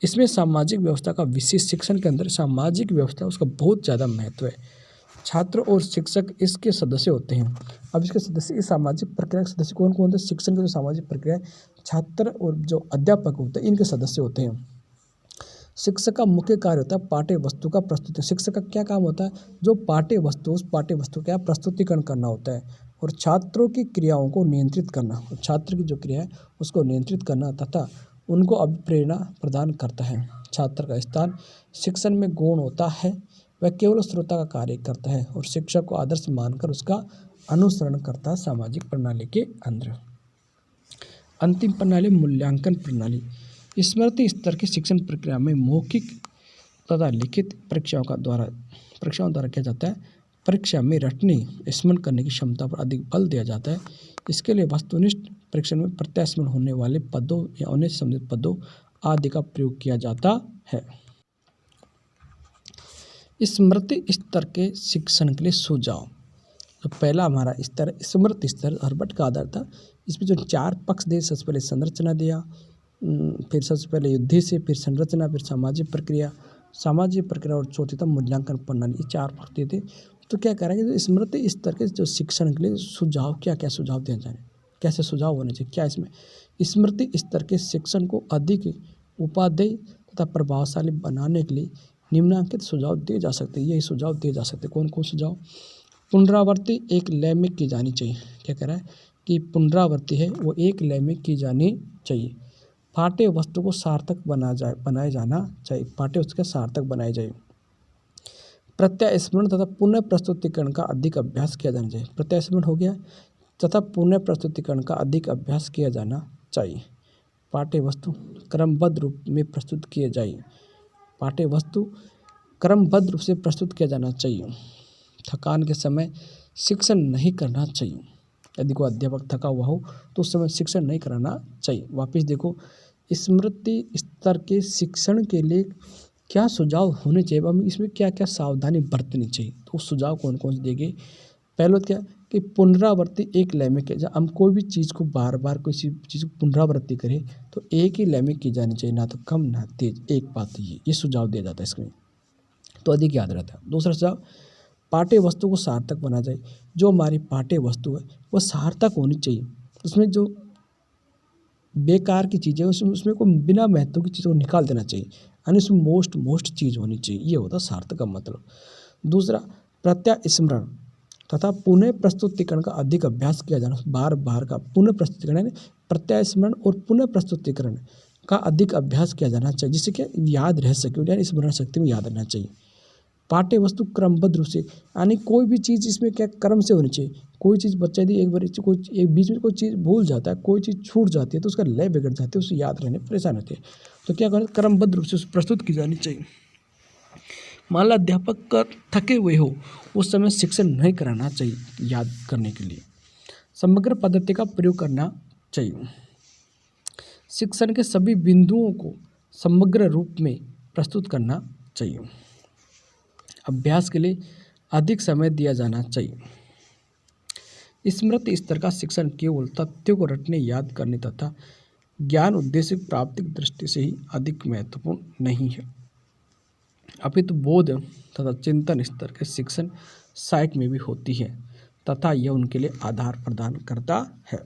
इसमें सामाजिक व्यवस्था का विशेष, शिक्षण के अंदर सामाजिक व्यवस्था उसका बहुत ज़्यादा महत्व है। छात्र और शिक्षक इसके सदस्य होते हैं। अब इसके सदस्य, इस सामाजिक प्रक्रिया के सदस्य कौन कौन होते हैं? शिक्षण की जो सामाजिक प्रक्रिया है, छात्र और जो अध्यापक होते हैं इनके सदस्य होते हैं। शिक्षक का मुख्य कार्य होता है पाठ्य वस्तु का प्रस्तुति। शिक्षक का क्या काम होता है? जो पाठ्य वस्तु, उस पाठ्य वस्तु का प्रस्तुतिकरण करना होता है, और छात्रों की क्रियाओं को नियंत्रित करना, और छात्र की जो क्रिया है उसको नियंत्रित करना तथा उनको अभिप्रेरणा प्रदान करता है। छात्र का स्थान शिक्षण में गौण होता है, वह केवल श्रोता का कार्य करता है और शिक्षक को आदर्श मानकर उसका अनुसरण करता है सामाजिक प्रणाली के अंदर। अंतिम प्रणाली मूल्यांकन प्रणाली। स्मृति स्तर की शिक्षण प्रक्रिया में मौखिक तथा लिखित परीक्षाओं द्वारा किया जाता है। परीक्षा में रटने, स्मरण करने की क्षमता पर अधिक बल दिया जाता है। इसके लिए वस्तुनिष्ठ परीक्षण में प्रत्यास्मरण होने वाले पदों या उन्हें संबंधित पदों आदि का प्रयोग किया जाता है। स्मृति स्तर के शिक्षण के लिए सुझाव। तो पहला हमारा स्तर स्मृति स्तर हर्बर्ट का आधार था। इसमें जो 4 पक्ष दिए, सबसे पहले संरचना दिया, फिर सबसे पहले युद्धि से, फिर संरचना, फिर सामाजिक प्रक्रिया और चौथी था मूल्यांकन प्रणाली। ये 4 पक्ष दिए थे। तो क्या कह रहा है कि स्मृति स्तर के जो शिक्षण के लिए सुझाव, क्या क्या सुझाव दिए जाए, कैसे सुझाव होने चाहिए, क्या इसमें स्मृति स्तर के शिक्षण को अधिक उपादेय तथा प्रभावशाली बनाने के लिए निम्नलिखित सुझाव दिए जा सकते हैं। यही सुझाव दिए जा सकते हैं। कौन कौन सुझाव? पुनरावृत्ति एक लय में की जानी चाहिए। क्या कह रहा है कि पुनरावृत्ति है वो एक लय में की जानी चाहिए। पाठ्य वस्तु को सार्थक बनाया जाना चाहिए। पाठ्य वस्तु का सार्थक बनाया जाए। प्रत्यास्मरण तथा पुनः प्रस्तुतिकरण का अधिक अभ्यास किया जाना चाहिए। प्रत्यास्मरण हो गया तथा पुनः प्रस्तुतिकरण का अधिक अभ्यास किया जाना चाहिए। पाठ्य वस्तु क्रमबद्ध रूप में प्रस्तुत किए जाए। पाठ्य वस्तु क्रमबद्ध रूप से प्रस्तुत किया जाना चाहिए। थकान के समय शिक्षण नहीं करना चाहिए। यदि कोई अध्यापक थका हुआ हो तो उस समय शिक्षण नहीं कराना चाहिए। वापस देखो, स्मृति स्तर के शिक्षण के लिए क्या सुझाव होने चाहिए, हमें इसमें क्या क्या सावधानी बरतनी चाहिए। तो सुझाव कौन कौन से देंगे? पहले तो क्या कि पुनरावृत्ति एक लय में किया। हम कोई भी चीज़ को बार बार किसी चीज़ को पुनरावृत्ति करें तो एक ही लय में की जानी चाहिए, ना तो कम ना तेज, एक बात ये सुझाव दिया जाता है इसमें, तो अधिक याद रहता है। दूसरा सुझाव, पाठ्य वस्तु को सार्थक बना जाए। जो हमारी पाठ्य वस्तु है वो सार्थक होनी चाहिए। उसमें जो बेकार की चीज़ें उसमें को बिना महत्व की चीज़ों को निकाल देना चाहिए, यानी उसमें मोस्ट चीज़ होनी चाहिए। ये होता है सार्थक का मतलब। दूसरा, प्रत्यास्मरण तथा पुनः प्रस्तुतिकरण का अधिक अभ्यास किया जाना। बार बार का पुनः प्रस्तुतिकरण, प्रत्यास्मरण और पुनः प्रस्तुतिकरण का अधिक अभ्यास किया जाना चाहिए, जिससे कि याद रह सके, यानी स्मरण शक्ति में याद रहना चाहिए। पाठ्य वस्तु क्रमबद्ध रूप से, यानी कोई भी चीज़ इसमें क्या क्रम से होनी चाहिए। कोई चीज़ बच्चा यदि एक बीच में कोई चीज़ भूल जाता है, कोई चीज़ छूट जाती है तो उसका लय बिगड़ जाती है, उसे याद रहने परेशान होती है। तो क्या करें, क्रमबद्ध रूप से प्रस्तुत की जानी चाहिए। मान लो अध्यापक का थके हुए हो, उस समय शिक्षण नहीं कराना चाहिए याद करने के लिए। समग्र पद्धति का प्रयोग करना चाहिए। शिक्षण के सभी बिंदुओं को समग्र रूप में प्रस्तुत करना चाहिए। अभ्यास के लिए अधिक समय दिया जाना चाहिए। स्मृति स्तर का शिक्षण केवल तथ्यों को रटने, याद करने तथा ज्ञान उद्देश्य प्राप्ति की दृष्टि से ही अधिक महत्वपूर्ण नहीं है, अपितु बोध तथा चिंतन स्तर के शिक्षण सहायक में भी होती है तथा यह उनके लिए आधार प्रदान करता है।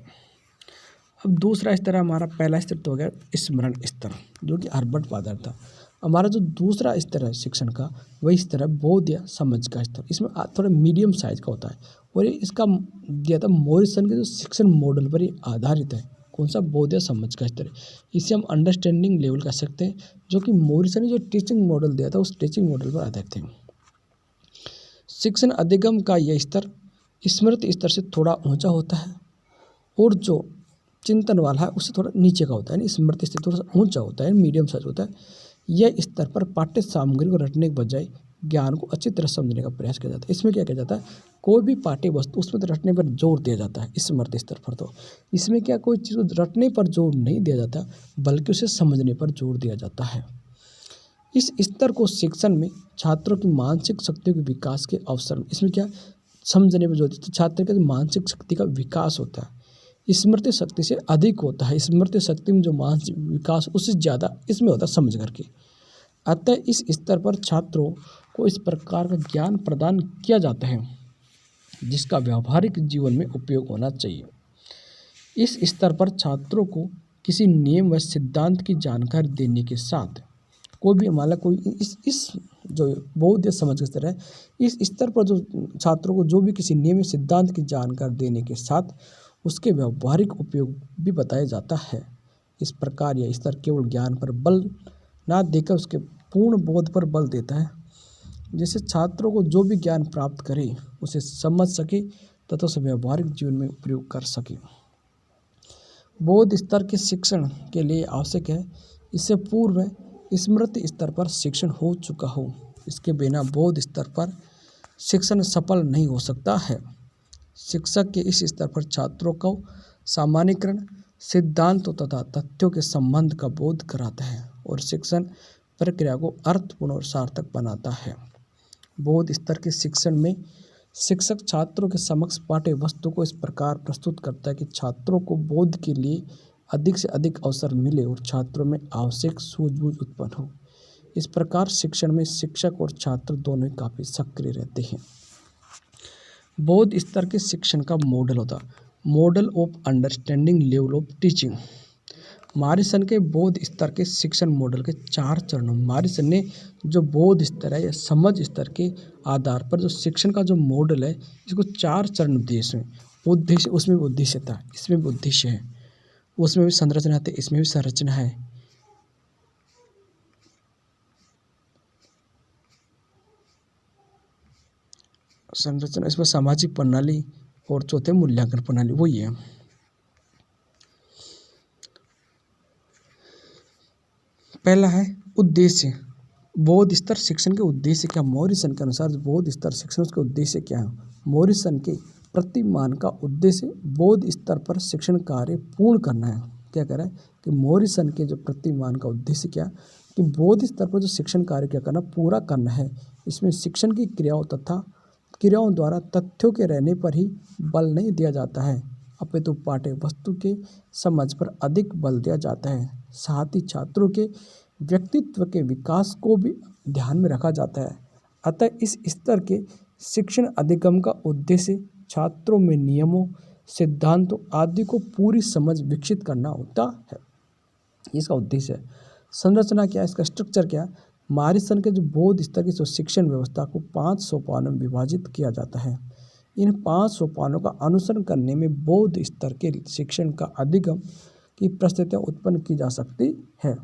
अब दूसरा स्तर हमारा, पहला स्तर तो हो गया स्मरण स्तर, जो कि हर्बर्ट का आधार था। हमारा जो दूसरा स्तर है शिक्षण का, वही स्तर है बोध या समझ का स्तर। इसमें थोड़ा मीडियम साइज का होता है और ये इसका दिया था मॉरिसन के जो शिक्षण मॉडल पर ये आधारित है। कौन सा? बोध या समझ का स्तर है। इसे हम अंडरस्टैंडिंग लेवल कह सकते हैं, जो कि मॉरिसन ने जो टीचिंग मॉडल दिया था उस टीचिंग मॉडल पर आधारित है। शिक्षण अधिगम का यह स्तर स्मृति स्तर से थोड़ा ऊंचा होता है और जो चिंतन वाला है उससे थोड़ा नीचे का होता है, यानी स्मृति स्तर थोड़ा सा ऊंचा होता है, मीडियम साइज होता है। यह स्तर पर पाठ्य सामग्री को रटने के बजाय ज्ञान को अच्छी तरह समझने का प्रयास किया जाता है। इसमें क्या किया जाता है, कोई भी पाठ्य वस्तु उसमें तो रटने पर जोर दिया जाता है स्मृति स्तर पर। तो इसमें क्या कोई चीज़ रटने पर जोर नहीं दिया जाता, बल्कि उसे समझने पर जोर दिया जाता है। इस स्तर को शिक्षण में छात्रों की मानसिक शक्तियों के विकास के अवसर में, इसमें क्या समझने में जो होती है, तो छात्र के मानसिक शक्ति का विकास होता है, स्मृति शक्ति से अधिक होता है। स्मृति शक्ति में जो मानसिक विकास उससे ज़्यादा इसमें होता है समझ करके। अतः इस स्तर पर छात्रों को इस प्रकार का ज्ञान प्रदान किया जाता है जिसका व्यावहारिक जीवन में उपयोग होना चाहिए। इस स्तर पर छात्रों को किसी नियम व सिद्धांत की जानकारी देने के साथ कोई भी हमारा कोई इस जो बौद्ध समझ के स्तर है, इस स्तर पर जो छात्रों को जो भी किसी नियम सिद्धांत की जानकारी देने के साथ उसके व्यावहारिक उपयोग भी बताया जाता है। इस प्रकार यह स्तर केवल ज्ञान पर बल ना देकर उसके पूर्ण बोध पर बल देता है, जिससे छात्रों को जो भी ज्ञान प्राप्त करे उसे समझ सके तथा उसे व्यावहारिक जीवन में उपयोग कर सके। बौद्ध स्तर के शिक्षण के लिए आवश्यक है इससे पूर्व स्मृति स्तर पर शिक्षण हो चुका हो। इसके बिना बौद्ध स्तर पर शिक्षण सफल नहीं हो सकता है। शिक्षक के इस स्तर पर छात्रों को सामान्यीकरण, सिद्धांतों तथा तथ्यों के संबंध का बोध कराता है और शिक्षण प्रक्रिया को अर्थपूर्ण और सार्थक बनाता है। बौद्ध स्तर के शिक्षण में शिक्षक छात्रों के समक्ष पाठ्य वस्तु को इस प्रकार प्रस्तुत करता है कि छात्रों को बोध के लिए अधिक से अधिक अवसर मिले और छात्रों में आवश्यक सूझबूझ उत्पन्न हो। इस प्रकार शिक्षण में शिक्षक और छात्र दोनों ही काफ़ी सक्रिय रहते हैं। बौद्ध स्तर के शिक्षण का मॉडल होता है model of understanding level of teaching. Morrison के बौद्ध स्तर के शिक्षण मॉडल के 4 चरणों। मॉरिसन ने जो बौद्ध स्तर है या समझ स्तर के आधार पर जो शिक्षण का जो मॉडल है इसको 4 चरण उद्देश्य में उद्देश्य उसमें भी उद्देश्य था, इसमें भी उद्देश्य है, उसमें भी संरचना है, इसमें भी संरचना है। संरचना इसमें सामाजिक प्रणाली और चौथे मूल्यांकन प्रणाली वही है। पहला है उद्देश्य। बौद्ध स्तर शिक्षण के उद्देश्य क्या? मॉरिसन के अनुसार बौद्ध स्तर शिक्षण के उद्देश्य क्या है? मॉरिसन के प्रतिमान का उद्देश्य बौद्ध स्तर पर शिक्षण कार्य पूर्ण करना है। क्या कह रहा है कि मॉरिसन के जो प्रतिमान का उद्देश्य क्या कि बौद्ध स्तर पर जो शिक्षण कार्य क्या करना पूरा करना है। इसमें शिक्षण की क्रियाओं तथा क्रियाओं द्वारा तथ्यों के रहने पर ही बल नहीं दिया जाता है, अपितु पाठ्य वस्तु के समझ पर अधिक बल दिया जाता है। साथ ही छात्रों के व्यक्तित्व के विकास को भी ध्यान में रखा जाता है। अतः इस स्तर के शिक्षण अधिगम का उद्देश्य छात्रों में नियमों, सिद्धांतों आदि को पूरी समझ विकसित करना होता है। इसका उद्देश्य है। संरचना क्या है, इसका स्ट्रक्चर क्या है? मॉरिसन के जो बौद्ध स्तर की जो शिक्षण व्यवस्था को 5 सोपानों में विभाजित किया जाता है। इन 5 सोपानों का अनुसरण करने में बौद्ध स्तर के शिक्षण का अधिगम की परिस्थितियाँ उत्पन्न की जा सकती है।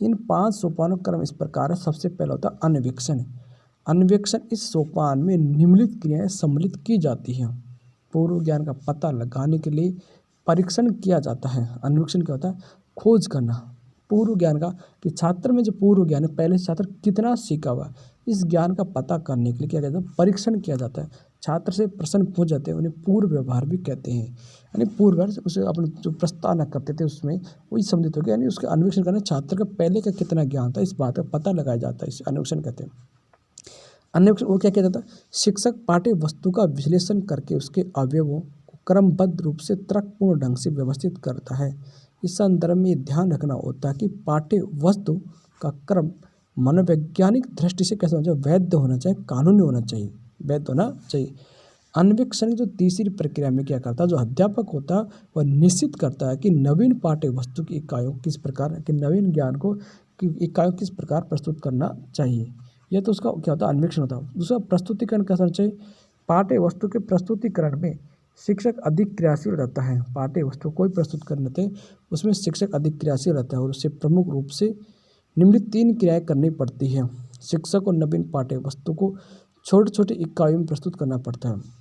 इन 5 सोपानों का क्रम इस प्रकार है। सबसे पहला होता है अन्वेक्षण। अन्वेक्षण इस सोपान में निम्नलिखित क्रियाएं सम्मिलित की जाती हैं। पूर्व ज्ञान का पता लगाने के लिए परीक्षण किया जाता है। अन्वेक्षण क्या होता है? खोज करना पूर्व ज्ञान का, कि छात्र में जो पूर्व ज्ञान है पहले से छात्र कितना सीखा हुआ, इस ज्ञान का पता करने के लिए क्या कहते हैं? परीक्षण किया जाता है। छात्र से प्रश्न पूछ जाते हैं, उन्हें पूर्व व्यवहार भी कहते हैं। यानी पूर्व व्यवहार उसे अपने जो प्रस्तावना करते थे उसमें वही सम्मिलित हो गया। यानी उसका अन्वेषण करना, छात्र का पहले का कितना ज्ञान था इस बात का पता लगाया जाता है, इसे अन्वेषण कहते हैं। अन्वेषण वो क्या किया जाता है? शिक्षक पाठ्य वस्तु का विश्लेषण करके उसके अवयवों को क्रमबद्ध रूप से तर्कपूर्ण ढंग से व्यवस्थित करता है। इस संदर्भ में ध्यान रखना होता है कि पाठ्य वस्तु का क्रम मनोवैज्ञानिक दृष्टि से कैसे होना चाहिए? वैध होना चाहिए, कानूनी होना चाहिए, वैध होना चाहिए। अन्वेक्षण की जो तीसरी प्रक्रिया में क्या करता है, जो अध्यापक होता है वह निश्चित करता है कि नवीन पाठ्य वस्तु की इकाइयों किस प्रकार कि नवीन ज्ञान को की इकाइयों किस प्रकार प्रस्तुत करना चाहिए। यह तो उसका क्या होता है? अन्वेक्षण होता है। दूसरा प्रस्तुतिकरण कैसा होना चाहिए? पाठ्य वस्तु के प्रस्तुतिकरण में शिक्षक अधिक क्रियाशील रहता है। पाठ्य वस्तु कोई प्रस्तुत करने थे उसमें शिक्षक अधिक क्रियाशील रहता है और उसे प्रमुख रूप से निम्नलिखित 3 क्रियाएं करनी पड़ती है। शिक्षक को नवीन पाठ्य वस्तु को छोटे छोटे इकाइयों में प्रस्तुत करना पड़ता है।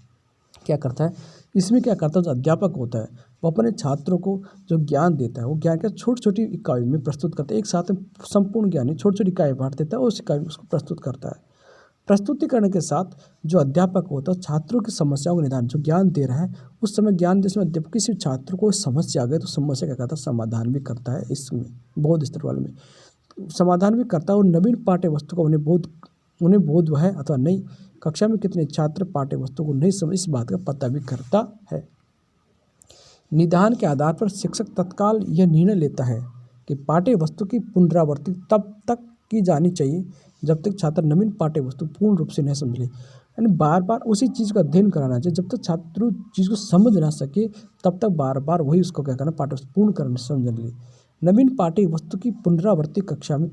क्या करता है इसमें? क्या करता है जो अध्यापक होता है वो अपने छात्रों को जो ज्ञान देता है वो ज्ञान क्या छोटी छोटी इकाइयों में प्रस्तुत करता है। एक साथ में संपूर्ण ज्ञान नहीं, छोटी छोटी इकाई बांट देता है और उस इकाई में उसको प्रस्तुत करता है। प्रस्तुतिकरण के साथ जो अध्यापक होता है छात्रों की समस्याओं का निदान, जो ज्ञान दे रहा है उस समय ज्ञान जिसमें अध्यापक किसी छात्र को समस्या आ गई तो समस्या क्या करता है? समाधान भी करता है। इसमें बौद्ध स्तर वाले में समाधान भी करता है और नवीन पाठ्य वस्तु का उन्हें बोध है अथवा नहीं। कक्षा में कितने छात्र पाठ्य वस्तु को नहीं समझ, इस बात का पता भी करता है। निदान के आधार पर शिक्षक तत्काल यह निर्णय लेता है कि पाठ्य वस्तु की पुनरावृत्ति तब तक की जानी चाहिए जब तक छात्र नवीन पाठ्य वस्तु पूर्ण रूप से नहीं समझ ले। यानी बार बार उसी चीज़ का अध्ययन कराना चाहिए। जब तक छात्र चीज़ को समझ ना सके तब तक बार बार वही उसको क्या करना, पाठ्य वस्तु पूर्ण करना समझ ले। नवीन पाठ्य वस्तु की पुनरावृत्ति कक्षा में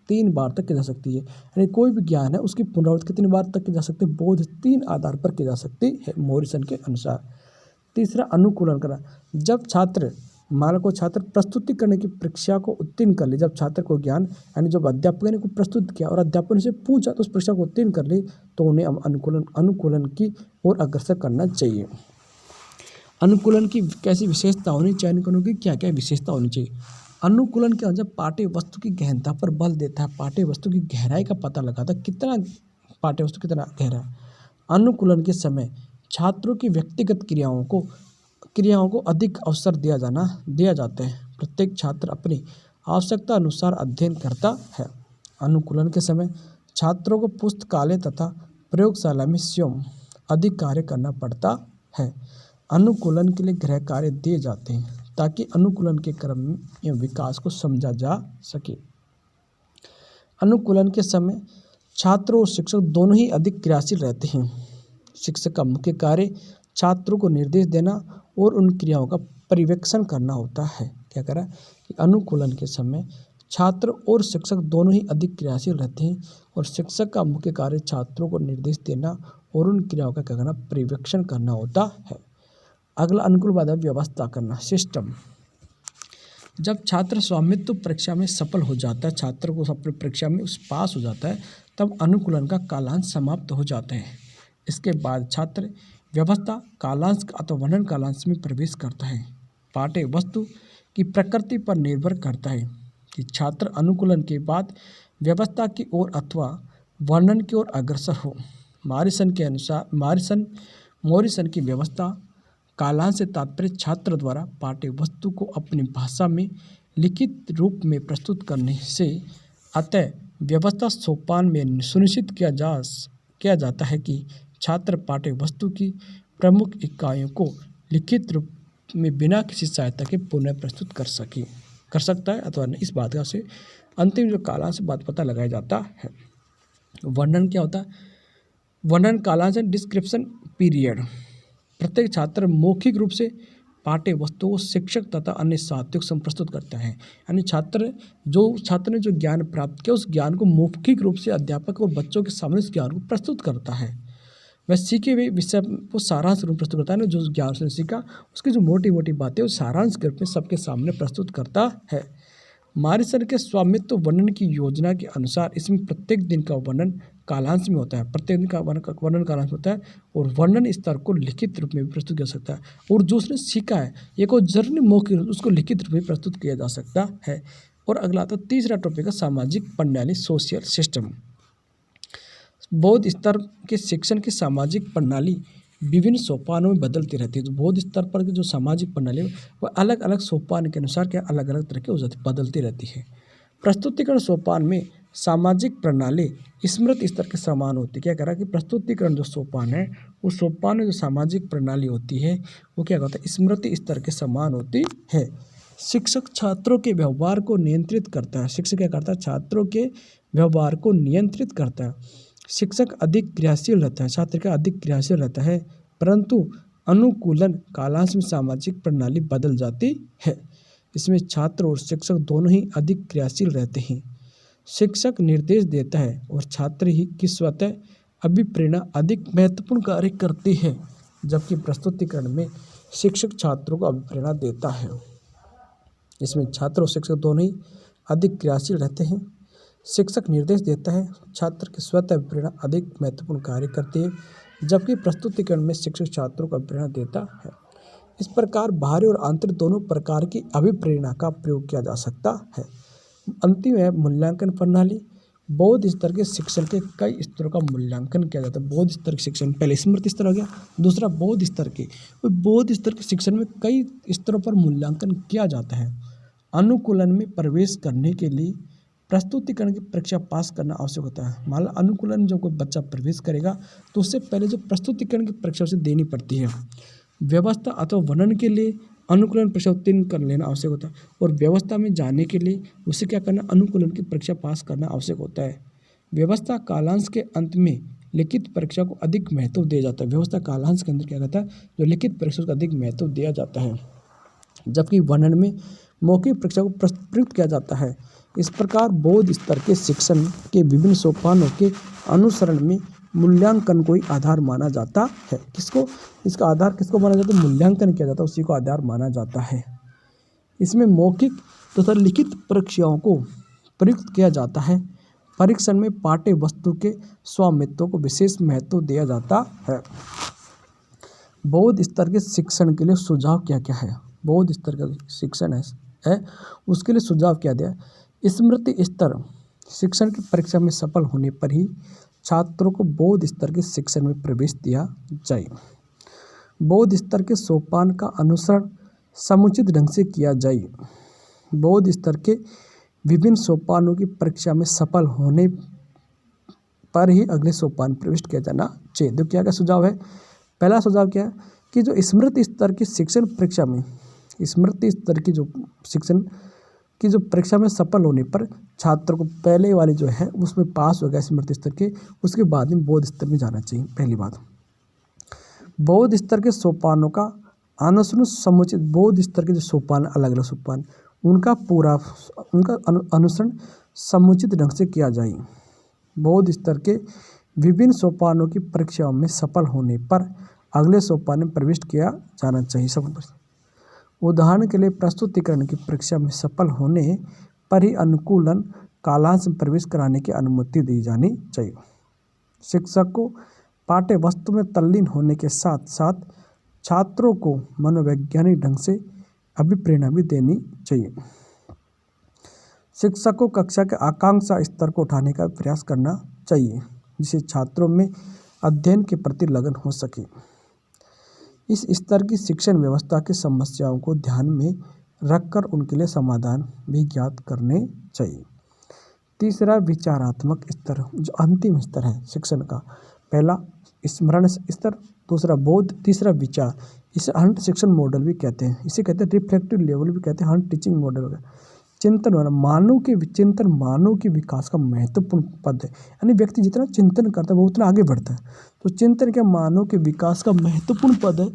तीन बार तक की जा सकती है। यानी कोई भी ज्ञान है उसकी पुनरावृत्ति कितनी बार तक की जा सकती है, बोध 3 आधार पर की जा सकती है मॉरिसन के अनुसार। तीसरा, अनुकूलन करना। जब छात्र छात्र प्रस्तुति करने की परीक्षा को उत्तीर्ण कर ले, जब छात्र को ज्ञान यानी जब अध्यापक ने को प्रस्तुत किया और अध्यापक ने से पूछा तो उस परीक्षा को उत्तीर्ण कर ले तो उन्हें अनुकूलन की ओर अग्रसर करना चाहिए। अनुकूलन की कैसी विशेषता होनी चाहिए, अनुकूलन की क्या क्या विशेषता होनी चाहिए। अनुकूलन के अंदर पाठ्य वस्तु की गहनता पर बल देता है, पाठ्य वस्तु की गहराई का पता लगाता है, कितना पाठ्य वस्तु कितना गहरा है। अनुकूलन के समय छात्रों की व्यक्तिगत क्रियाओं को अधिक अवसर दिया जाता है। प्रत्येक छात्र अपनी आवश्यकता अनुसार अध्ययन करता है। अनुकूलन के समय छात्रों को पुस्तकालय तथा प्रयोगशाला में स्वयं अधिक कार्य करना पड़ता है। अनुकूलन के लिए गृह कार्य दिए जाते हैं ताकि अनुकूलन के क्रम या विकास को समझा जा सके। अनुकूलन के समय छात्र और शिक्षक दोनों ही अधिक क्रियाशील रहते हैं। शिक्षक का मुख्य कार्य छात्रों को निर्देश देना और उन क्रियाओं का पर्यवेक्षण करना होता है। क्या करा कि अनुकूलन के समय छात्र और शिक्षक दोनों ही अधिक क्रियाशील रहते हैं और शिक्षक का मुख्य कार्य छात्रों को निर्देश देना और उन क्रियाओं का क्या करना, पर्यवेक्षण करना होता है। अगला, अनुकूल बाधा व्यवस्था करना, सिस्टम। जब छात्र स्वामित्व परीक्षा में सफल हो जाता है, छात्र को अपनी परीक्षा में पास हो जाता है, तब अनुकूलन का कालांश समाप्त हो जाता है। इसके बाद छात्र व्यवस्था कालांश अथवा वर्णन कालांश में प्रवेश करता है। पाठ्य वस्तु की प्रकृति पर निर्भर करता है कि छात्र अनुकूलन के बाद व्यवस्था की ओर अथवा वर्णन की ओर अग्रसर हो। मॉरिसन के अनुसार मॉरिसन की व्यवस्था कालांश से तात्पर्य छात्र द्वारा पाठ्य वस्तु को अपनी भाषा में लिखित रूप में प्रस्तुत करने से। अतः व्यवस्था सोपान में सुनिश्चित किया जाता है कि छात्र पाठ्य वस्तु की प्रमुख इकाइयों को लिखित रूप में बिना किसी सहायता के पुनः प्रस्तुत कर सकता है अथवा इस बात का से अंतिम जो कालांश से बात पता लगाया जाता है। वर्णन क्या होता है, वर्णन कालांश डिस्क्रिप्शन पीरियड। प्रत्येक छात्र मौखिक रूप से पाठ्य वस्तु को शिक्षक तथा अन्य साथियों से प्रस्तुत करता है। यानी छात्र ने जो ज्ञान प्राप्त किया उस ज्ञान को मौखिक रूप से अध्यापक और बच्चों के सामने उस ज्ञान को प्रस्तुत करता है। वह सीखे हुए विषय को सारांश रूप में प्रस्तुत करता है। जो ज्ञान से सीखा उसकी जो मोटी मोटी बातें वो सारांश के रूप में सबके सामने प्रस्तुत करता है। मॉरिसन के स्वामित्व वर्णन की योजना के अनुसार इसमें प्रत्येक दिन का वर्णन कालांश में होता है, प्रत्येक दिन का वर्णन कालांश होता है और वर्णन स्तर को लिखित रूप में भी प्रस्तुत किया जा सकता है। और जो उसने सीखा है ये को जरूरी मौखिक उसको लिखित रूप में प्रस्तुत किया जा सकता है। और अगला आता तीसरा टॉपिक है सामाजिक प्रणाली, सोशल सिस्टम। बौद्ध स्तर के शिक्षण की सामाजिक प्रणाली विभिन्न सोपानों में बदलती रहती है। तो बौद्ध स्तर पर की जो सामाजिक प्रणाली है वह अलग अलग सोपान के अनुसार क्या अलग अलग तरह की बदलती रहती है। प्रस्तुतिकरण सोपान में सामाजिक प्रणाली स्मृति स्तर के समान होती है। क्या कह रहा है कि प्रस्तुतिकरण जो सोपान है उस सोपान में जो सामाजिक प्रणाली होती है वो क्या कहता है, स्मृति स्तर के समान होती है। शिक्षक छात्रों के व्यवहार को नियंत्रित करता है। शिक्षक क्या करता है, छात्रों के व्यवहार को नियंत्रित करता है। शिक्षक अधिक क्रियाशील रहता है, छात्र का अधिक क्रियाशील रहता है, परंतु अनुकूलन कालांश में सामाजिक प्रणाली बदल जाती है। इसमें छात्र और शिक्षक दोनों ही अधिक क्रियाशील रहते हैं। शिक्षक निर्देश देता है और छात्र ही की स्वतः अभिप्रेरणा अधिक महत्वपूर्ण कार्य करती है, जबकि प्रस्तुतिकरण में शिक्षक छात्रों को अभिप्रेरणा देता है। इसमें छात्र और शिक्षक दोनों ही अधिक क्रियाशील रहते हैं। शिक्षक निर्देश देता है, छात्र की स्वतः अभिप्रेरणा अधिक महत्वपूर्ण कार्य करती है, जबकि प्रस्तुतिकरण में शिक्षक छात्रों को अभिप्रेरणा देता है। इस प्रकार बाहरी और आंतरिक दोनों प्रकार की अभिप्रेरणा का प्रयोग किया जा सकता है। अंतिम है मूल्यांकन प्रणाली। बौद्ध स्तर के शिक्षण के कई स्तरों का मूल्यांकन किया जाता है। बौद्ध स्तर के शिक्षण पहले स्मृति स्तर हो गया, दूसरा बौद्ध स्तर के। बौद्ध स्तर के शिक्षण में कई स्तरों पर मूल्यांकन किया जाता है। अनुकूलन में प्रवेश करने के लिए प्रस्तुतिकरण की परीक्षा पास करना आवश्यक होता है। मान लो अनुकूलन जब कोई बच्चा प्रवेश करेगा तो उससे पहले जो प्रस्तुतिकरण की परीक्षा उसे देनी पड़ती है। व्यवस्था अथवा वर्णन के लिए अनुकूलन परीक्षा उत्तीर्ण कर लेना आवश्यक होता है और व्यवस्था में जाने के लिए उसे क्या करना, अनुकूलन की परीक्षा पास करना आवश्यक होता है। व्यवस्था कालांश के अंत में लिखित परीक्षा को अधिक महत्व दिया जाता है। व्यवस्था कालांश के अंदर क्या कहता है, जो लिखित परीक्षा को अधिक महत्व दिया जाता है, जबकि वर्णन में मौखिक परीक्षा को प्रयुक्त किया जाता है। इस प्रकार बौद्ध स्तर के शिक्षण के विभिन्न सोपानों के अनुसरण में मूल्यांकन को ही आधार माना जाता है। किसको, इसका आधार किसको माना जाता है, मूल्यांकन किया जाता है, उसी को आधार माना जाता है। इसमें मौखिक तथा लिखित परीक्षाओं को प्रयुक्त किया जाता है। परीक्षण में पाठ्य वस्तु के स्वामित्व को विशेष महत्व दिया जाता है। बौद्ध स्तर के शिक्षण के लिए सुझाव क्या क्या है। बौद्ध स्तर का शिक्षण है उसके लिए सुझाव क्या दिया, स्मृति स्तर शिक्षण की परीक्षा में सफल होने पर ही छात्रों को बौद्ध स्तर के शिक्षण में प्रवेश दिया जाए। बौद्ध स्तर के सोपान का अनुसरण समुचित ढंग से किया जाए। बौद्ध स्तर के विभिन्न सोपानों की परीक्षा में सफल होने पर ही अगले सोपान प्रविष्ट किया जाना चाहिए। तो क्या क्या सुझाव है, पहला सुझाव क्या है कि जो स्मृति स्तर की शिक्षण परीक्षा में, स्मृति स्तर की जो शिक्षण की जो परीक्षा में सफल होने पर छात्र को पहले वाले जो है उसमें पास हो गया स्मृति स्तर के, उसके बाद में बौद्ध स्तर में जाना चाहिए। पहली बात, बौद्ध स्तर के सोपानों का अनुसरण समुचित, बौद्ध स्तर के जो सोपान अलग अलग सोपान उनका अनुसरण समुचित ढंग से किया जाए। बौद्ध स्तर के विभिन्न सोपानों की परीक्षाओं में सफल होने पर अगले सोपान में प्रविष्ट किया जाना चाहिए। उदाहरण के लिए प्रस्तुतिकरण की परीक्षा में सफल होने पर ही अनुकूलन कालांश में प्रवेश कराने की अनुमति दी जानी चाहिए। शिक्षक को पाठ्य वस्तु में तल्लीन होने के साथ साथ छात्रों को मनोवैज्ञानिक ढंग से अभिप्रेरणा भी देनी चाहिए। शिक्षक को कक्षा के आकांक्षा स्तर को उठाने का प्रयास करना चाहिए, जिससे छात्रों में अध्ययन के प्रति लगन हो सके। इस स्तर की शिक्षण व्यवस्था की समस्याओं को ध्यान में रखकर उनके लिए समाधान भी ज्ञात करने चाहिए। तीसरा, विचारात्मक स्तर, जो अंतिम स्तर है शिक्षण का। पहला स्मरण स्तर, दूसरा बोध, तीसरा विचार। इसे हंट शिक्षण मॉडल भी कहते हैं, इसे कहते हैं रिफ्लेक्टिव लेवल भी कहते हैं, हंट टीचिंग मॉडल वगैरह। चिंतन वाला मानव के विकास का महत्वपूर्ण पद है, यानी व्यक्ति जितना चिंतन करता है वो उतना आगे बढ़ता है। तो चिंतन क्या मानव के विकास का महत्वपूर्ण पद है।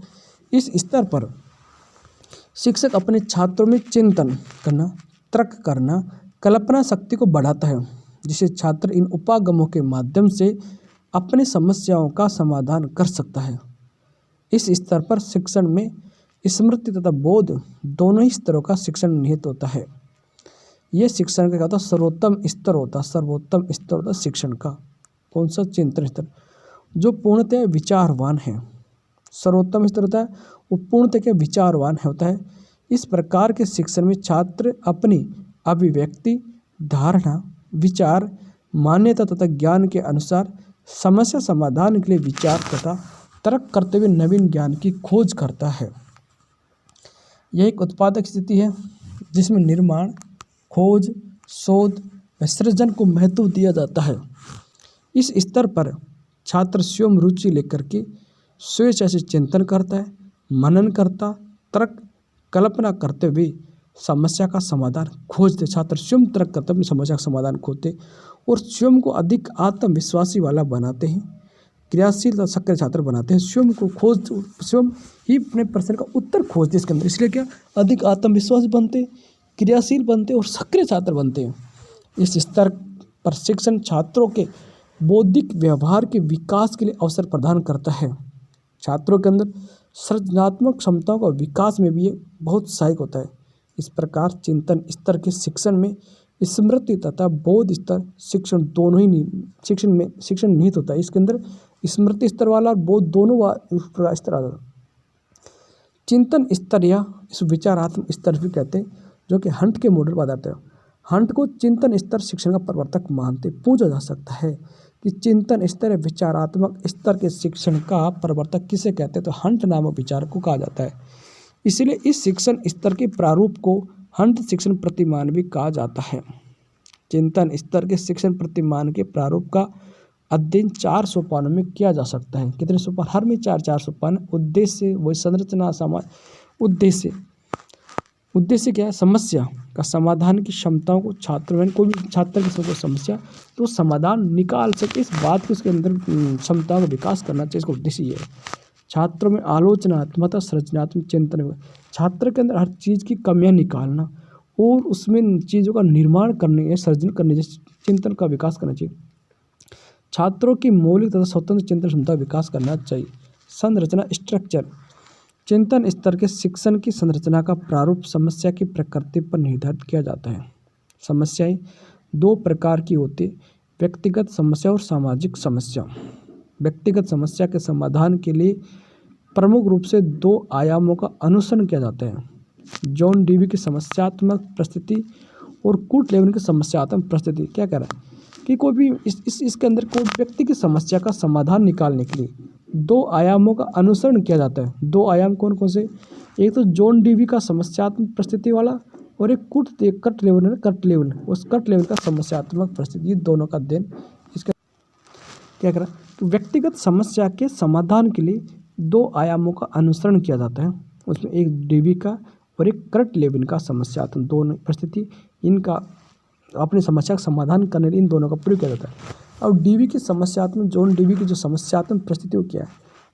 इस स्तर पर शिक्षक अपने छात्रों में चिंतन करना, तर्क करना, कल्पना शक्ति को बढ़ाता है, जिससे छात्र इन उपागमों के माध्यम से अपनी समस्याओं का समाधान कर सकता है। इस स्तर पर शिक्षण में स्मृति तथा बोध दोनों ही स्तरों का शिक्षण निहित होता है। यह शिक्षण का क्या होता है, सर्वोत्तम स्तर होता है शिक्षण का। कौन सा, चिंतन स्तर, जो पूर्णतः विचारवान है। सर्वोत्तम स्तर होता है वो पूर्णतः विचारवान होता है। इस प्रकार के शिक्षण में छात्र अपनी अभिव्यक्ति, धारणा, विचार, मान्यता तथा ज्ञान के अनुसार समस्या समाधान के लिए विचार तथा तर्क करते हुए नवीन ज्ञान की खोज करता है। यह एक उत्पादक स्थिति है जिसमें निर्माण, खोज, शोध व सृजन को महत्व दिया जाता है। इस स्तर पर छात्र स्वयं रुचि लेकर के स्वेच्छा से चिंतन करता है, मनन करता, तर्क, कल्पना करते हुए समस्या का समाधान खोजते। छात्र स्वयं तर्क करते, अपनी समस्या का समाधान खोजते और स्वयं को अधिक आत्मविश्वासी वाला बनाते हैं, क्रियाशील तथा सक्रिय छात्र बनाते हैं। स्वयं ही अपने प्रश्न का उत्तर खोजते इसके अंदर, इसलिए क्या अधिक आत्मविश्वासी बनते, क्रियाशील बनते और सक्रिय छात्र बनते हैं। इस स्तर पर शिक्षण छात्रों के बौद्धिक व्यवहार के विकास के लिए अवसर प्रदान करता है। छात्रों के अंदर सृजनात्मक क्षमताओं का विकास में भी ये बहुत सहायक होता है। इस प्रकार चिंतन स्तर के शिक्षण में स्मृति तथा बोध स्तर शिक्षण दोनों ही शिक्षण निहित होता है। इसके अंदर स्मृति स्तर वाला और बोध दोनों स्तर आता है। चिंतन स्तर या इस विचारात्मक स्तर भी कहते हैं, जो कि हंट के मॉडल पर आधारित है। हंट को चिंतन स्तर शिक्षण का प्रवर्तक मानते। पूछा जा सकता है कि चिंतन स्तर या विचारात्मक स्तर के शिक्षण का प्रवर्तक किसे कहते हैं, तो हंट नामक विचारक को कहा जाता है। इसलिए इस शिक्षण स्तर के प्रारूप को हंट शिक्षण प्रतिमान भी कहा जाता है। चिंतन स्तर के शिक्षण प्रतिमान के प्रारूप का अध्ययन 4 सोपानों में किया जा सकता है। कितने सोपान? हर में 4 सोपान। उद्देश्य वही संरचना, उद्देश्य क्या है? समस्या का समाधान की क्षमताओं को छात्र में, कोई भी छात्र की सोचो समस्या तो समाधान निकाल सके, इस बात की उसके अंदर क्षमताओं का विकास करना चाहिए। इसका उद्देश्य ये है। छात्रों में आलोचनात्मकता, सृजनात्मक चिंतन, छात्र के अंदर हर चीज़ की कमियां निकालना और उसमें चीज़ों का निर्माण करने या सर्जन करने जैसे चिंतन का विकास करना चाहिए। छात्रों की मौलिक तथा स्वतंत्र चिंतन क्षमता विकास करना चाहिए। संरचना स्ट्रक्चर, चिंतन स्तर के शिक्षण की संरचना का प्रारूप समस्या की प्रकृति पर निर्धारित किया जाता है। समस्याएं 2 प्रकार की होती, व्यक्तिगत समस्या और सामाजिक समस्या। व्यक्तिगत समस्या के समाधान के लिए प्रमुख रूप से 2 आयामों का अनुसरण किया जाता है। जॉन डीवी की समस्यात्मक प्रस्तुति और कुर्ट लेविन की समस्यात्मक प्रस्तुति। क्या कह रहा है कि कोई भी इसके अंदर कोई व्यक्ति की समस्या का समाधान निकालने के लिए 2 आयामों का अनुसरण किया जाता है। 2 आयाम कौन कौन से? एक तो जॉन डीवी का समस्यात्मक प्रस्तुति वाला और एक कट लेविन का समस्यात्मक प्रस्तुति। ये दोनों का अध्ययन इसका क्या करा तो व्यक्तिगत समस्या के समाधान के लिए 2 आयामों का अनुसरण किया जाता है। उसमें एक डीवी का और एक कर्ट लेविन का समस्यात्मक, दोनों परिस्थिति इनका अपनी समस्या का समाधान करने के लिए इन दोनों का प्रयोग किया जाता है। अब डीवी की समस्यात्मक, जॉन डीवी की जो समस्यात्मक परिस्थिति वो क्या है?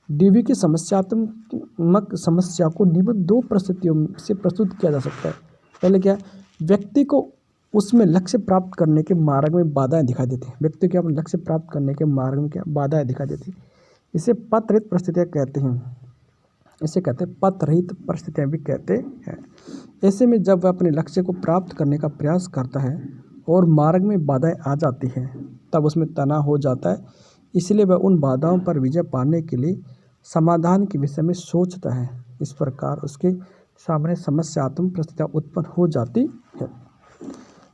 डीवी की समस्यात्मक समस्या को निम्न 2 परिस्थितियों से प्रस्तुत किया जा सकता है। पहले क्या है? व्यक्ति को उसमें लक्ष्य प्राप्त करने के मार्ग में बाधाएं दिखाई देती हैं। व्यक्ति को अपने लक्ष्य प्राप्त करने के मार्ग में क्या बाधाएं दिखाई देती हैं। इसे पथरहित परिस्थितियाँ कहते हैं। इसे कहते हैं पथरहित परिस्थितियाँ भी कहते हैं। ऐसे में जब वह अपने लक्ष्य को प्राप्त करने का प्रयास करता है और मार्ग में बाधाएं आ जाती हैं तब उसमें तनाव हो जाता है। इसलिए वह उन बाधाओं पर विजय पाने के लिए समाधान के विषय में सोचता है। इस प्रकार उसके सामने समस्यात्मक परिस्थितियाँ उत्पन्न हो जाती है।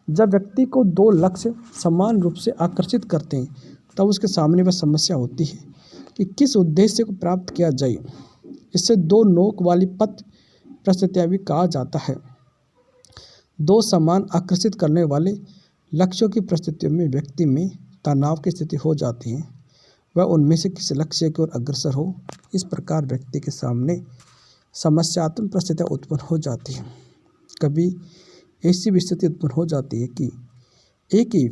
जब व्यक्ति को 2 लक्ष्य समान रूप से आकर्षित करते हैं तब उसके सामने वह समस्या होती है कि किस उद्देश्य को प्राप्त किया जाए। इससे 2 नोक वाली पथ परिस्थितियाँ भी कहा जाता है। 2 समान आकर्षित करने वाले लक्ष्यों की परिस्थितियों में व्यक्ति में तनाव की स्थिति हो जाती है। वह उनमें से किसी लक्ष्य की ओर अग्रसर हो। इस प्रकार व्यक्ति के सामने समस्यात्मक परिस्थितियाँ उत्पन्न हो जाती हैं। कभी ऐसी भी स्थिति उत्पन्न हो जाती है कि एक ही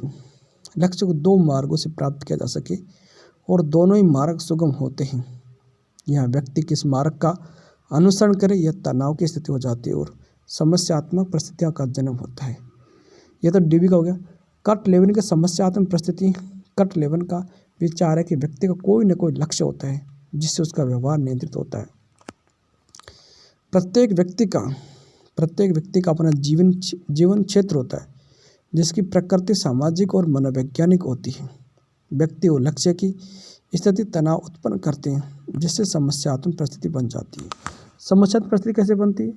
लक्ष्य को 2 मार्गों से प्राप्त किया जा सके और दोनों ही मार्ग सुगम होते हैं। यह व्यक्ति किस मार्ग का अनुसरण करे यह तनाव की स्थिति हो जाती है और समस्यात्मक परिस्थितियों का जन्म होता है। यह तो डीवी का हो गया। कर्ट लेविन की समस्यात्मक परिस्थिति। कर्ट लेविन का विचार है कि व्यक्ति का कोई न कोई लक्ष्य होता है जिससे उसका व्यवहार नियंत्रित होता है। प्रत्येक व्यक्ति का अपना जीवन क्षेत्र होता है जिसकी प्रकृति सामाजिक और मनोवैज्ञानिक होती है। व्यक्ति और लक्ष्य की स्थिति तनाव उत्पन्न करते हैं जिससे समस्यात्मक परिस्थिति बन जाती है। समस्यात्मक परिस्थिति कैसे बनती है?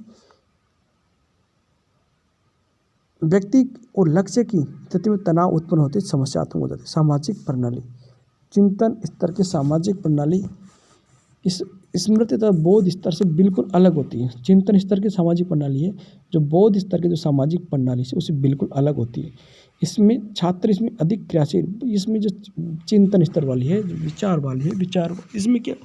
व्यक्ति और लक्ष्य की स्थिति में तनाव उत्पन्न होती है, समस्यात्मक हो जाती है। सामाजिक प्रणाली, चिंतन स्तर की सामाजिक प्रणाली इस स्मृति तथा बोध स्तर से बिल्कुल अलग होती है। चिंतन स्तर की सामाजिक प्रणाली है जो बोध स्तर की जो सामाजिक प्रणाली से उससे बिल्कुल अलग होती है। इसमें छात्र इसमें अधिक क्रियाशील, इसमें जो चिंतन स्तर वाली है, जो विचार वाली है, इसमें क्या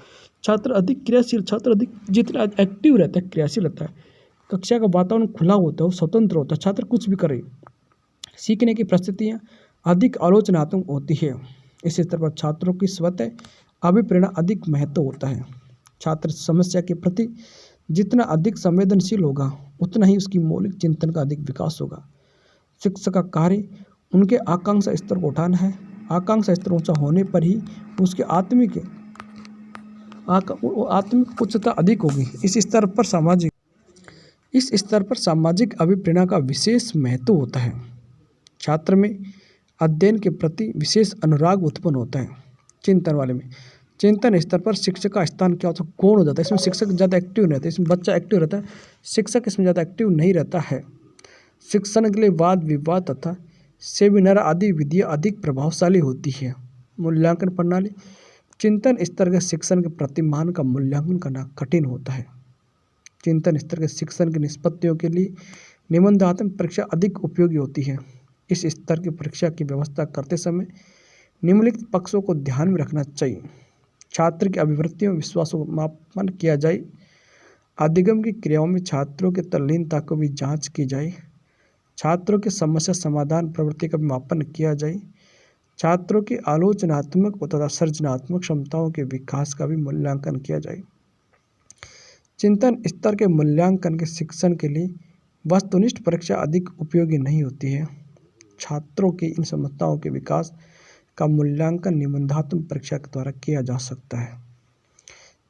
छात्र अधिक क्रियाशील, छात्र अधिक जितना एक्टिव रहता है, क्रियाशील रहता है। कक्षा का वातावरण खुला होता है, वो स्वतंत्र होता है, छात्र कुछ भी करे। सीखने की परिस्थितियाँ अधिक आलोचनात्मक होती है। इस स्तर पर छात्रों की स्वतः अभिप्रेरणा अधिक महत्व होता है। छात्र समस्या के प्रति जितना अधिक संवेदनशील होगा उतना ही उसकी मौलिक चिंतन का अधिक विकास होगा। शिक्षक का कार्य उनके आकांक्षा स्तर को उठाना है। आकांक्षा स्तर ऊंचा होने पर ही उसके आत्मिक उच्चता अधिक होगी। इस स्तर पर सामाजिक अभिप्रेरणा का विशेष महत्व होता है। छात्र में अध्ययन के प्रति विशेष अनुराग उत्पन्न होता है। चिंतन वाले में चिंतन स्तर पर शिक्षक का स्थान क्या होता है? गौण हो जाता है। इसमें शिक्षक ज़्यादा एक्टिव नहीं रहता, इसमें बच्चा एक्टिव रहता है, शिक्षक इसमें ज़्यादा एक्टिव नहीं रहता है। शिक्षण के लिए वाद विवाद तथा सेमिनार आदि विधियाँ अधिक प्रभावशाली होती है। मूल्यांकन प्रणाली, चिंतन स्तर के शिक्षण के प्रतिमान का मूल्यांकन करना कठिन होता है। चिंतन स्तर के शिक्षण की निष्पत्तियों के लिए निबंधात्मक परीक्षा अधिक उपयोगी होती है। इस स्तर की परीक्षा की व्यवस्था करते समय निम्नलिखित पक्षों को ध्यान में रखना चाहिए। छात्र की अभिवृत्तियों विश्वासों को मापन किया जाए। अधिगम की क्रियाओं में छात्रों की तल्लीनता को भी जांच की जाए। छात्रों की समस्या समाधान प्रवृत्ति का भी मापन किया जाए। छात्रों की आलोचनात्मक तथा सृजनात्मक क्षमताओं के विकास का भी मूल्यांकन किया जाए। चिंतन स्तर के मूल्यांकन के शिक्षण के लिए वस्तुनिष्ठ परीक्षा अधिक उपयोगी नहीं होती है। छात्रों की इन क्षमताओं के विकास का मूल्यांकन निबंधात्मक परीक्षा के द्वारा किया जा सकता है।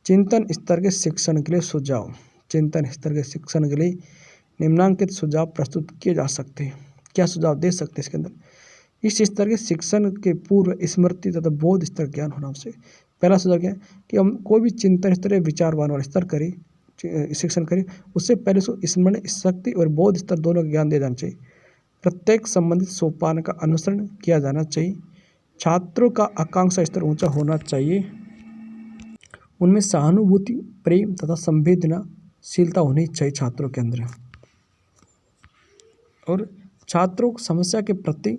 चिंतन स्तर के शिक्षण के लिए सुझाव। चिंतन स्तर के शिक्षण के लिए निम्नांकित सुझाव प्रस्तुत किए जा सकते हैं। क्या सुझाव दे सकते हैं इसके अंदर? इस स्तर के शिक्षण के पूर्व स्मृति तथा बोध स्तर ज्ञान होना आवश्यक। पहला सुझाव क्या है कि हम कोई भी चिंतन स्तर या विचारवान वाला स्तर करें, शिक्षण करें, उससे पहले उसको स्मरण शक्ति और बोध स्तर दोनों का ज्ञान दिया जाना चाहिए। प्रत्येक संबंधित सोपान का अनुसरण किया जाना चाहिए। छात्रों का आकांक्षा स्तर ऊंचा होना चाहिए। उनमें सहानुभूति, प्रेम तथा संवेदनाशीलता होनी चाहिए छात्रों के अंदर। और छात्रों को समस्या के प्रति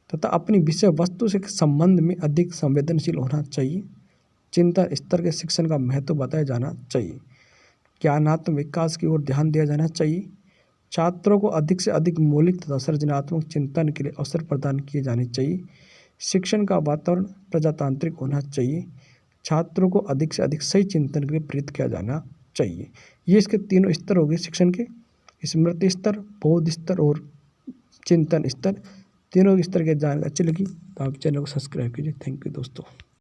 तथा अपनी विषय वस्तु से संबंध में अधिक संवेदनशील होना चाहिए। चिंतन स्तर के शिक्षण का महत्व बताया जाना चाहिए। ज्ञानात्मक विकास की ओर ध्यान दिया जाना चाहिए। छात्रों को अधिक से अधिक मौलिक तथा सृजनात्मक चिंतन के लिए अवसर प्रदान किए जाने चाहिए। शिक्षण का वातावरण प्रजातांत्रिक होना चाहिए। छात्रों को अधिक से अधिक सही चिंतन के लिए प्रेरित किया जाना चाहिए। ये इसके तीनों स्तर हो गए शिक्षण के, स्मृति स्तर, बोध स्तर और चिंतन स्तर। तीनों स्तर के जानकारी अच्छी लगी तो आप चैनल को सब्सक्राइब कीजिए। थैंक यू दोस्तों।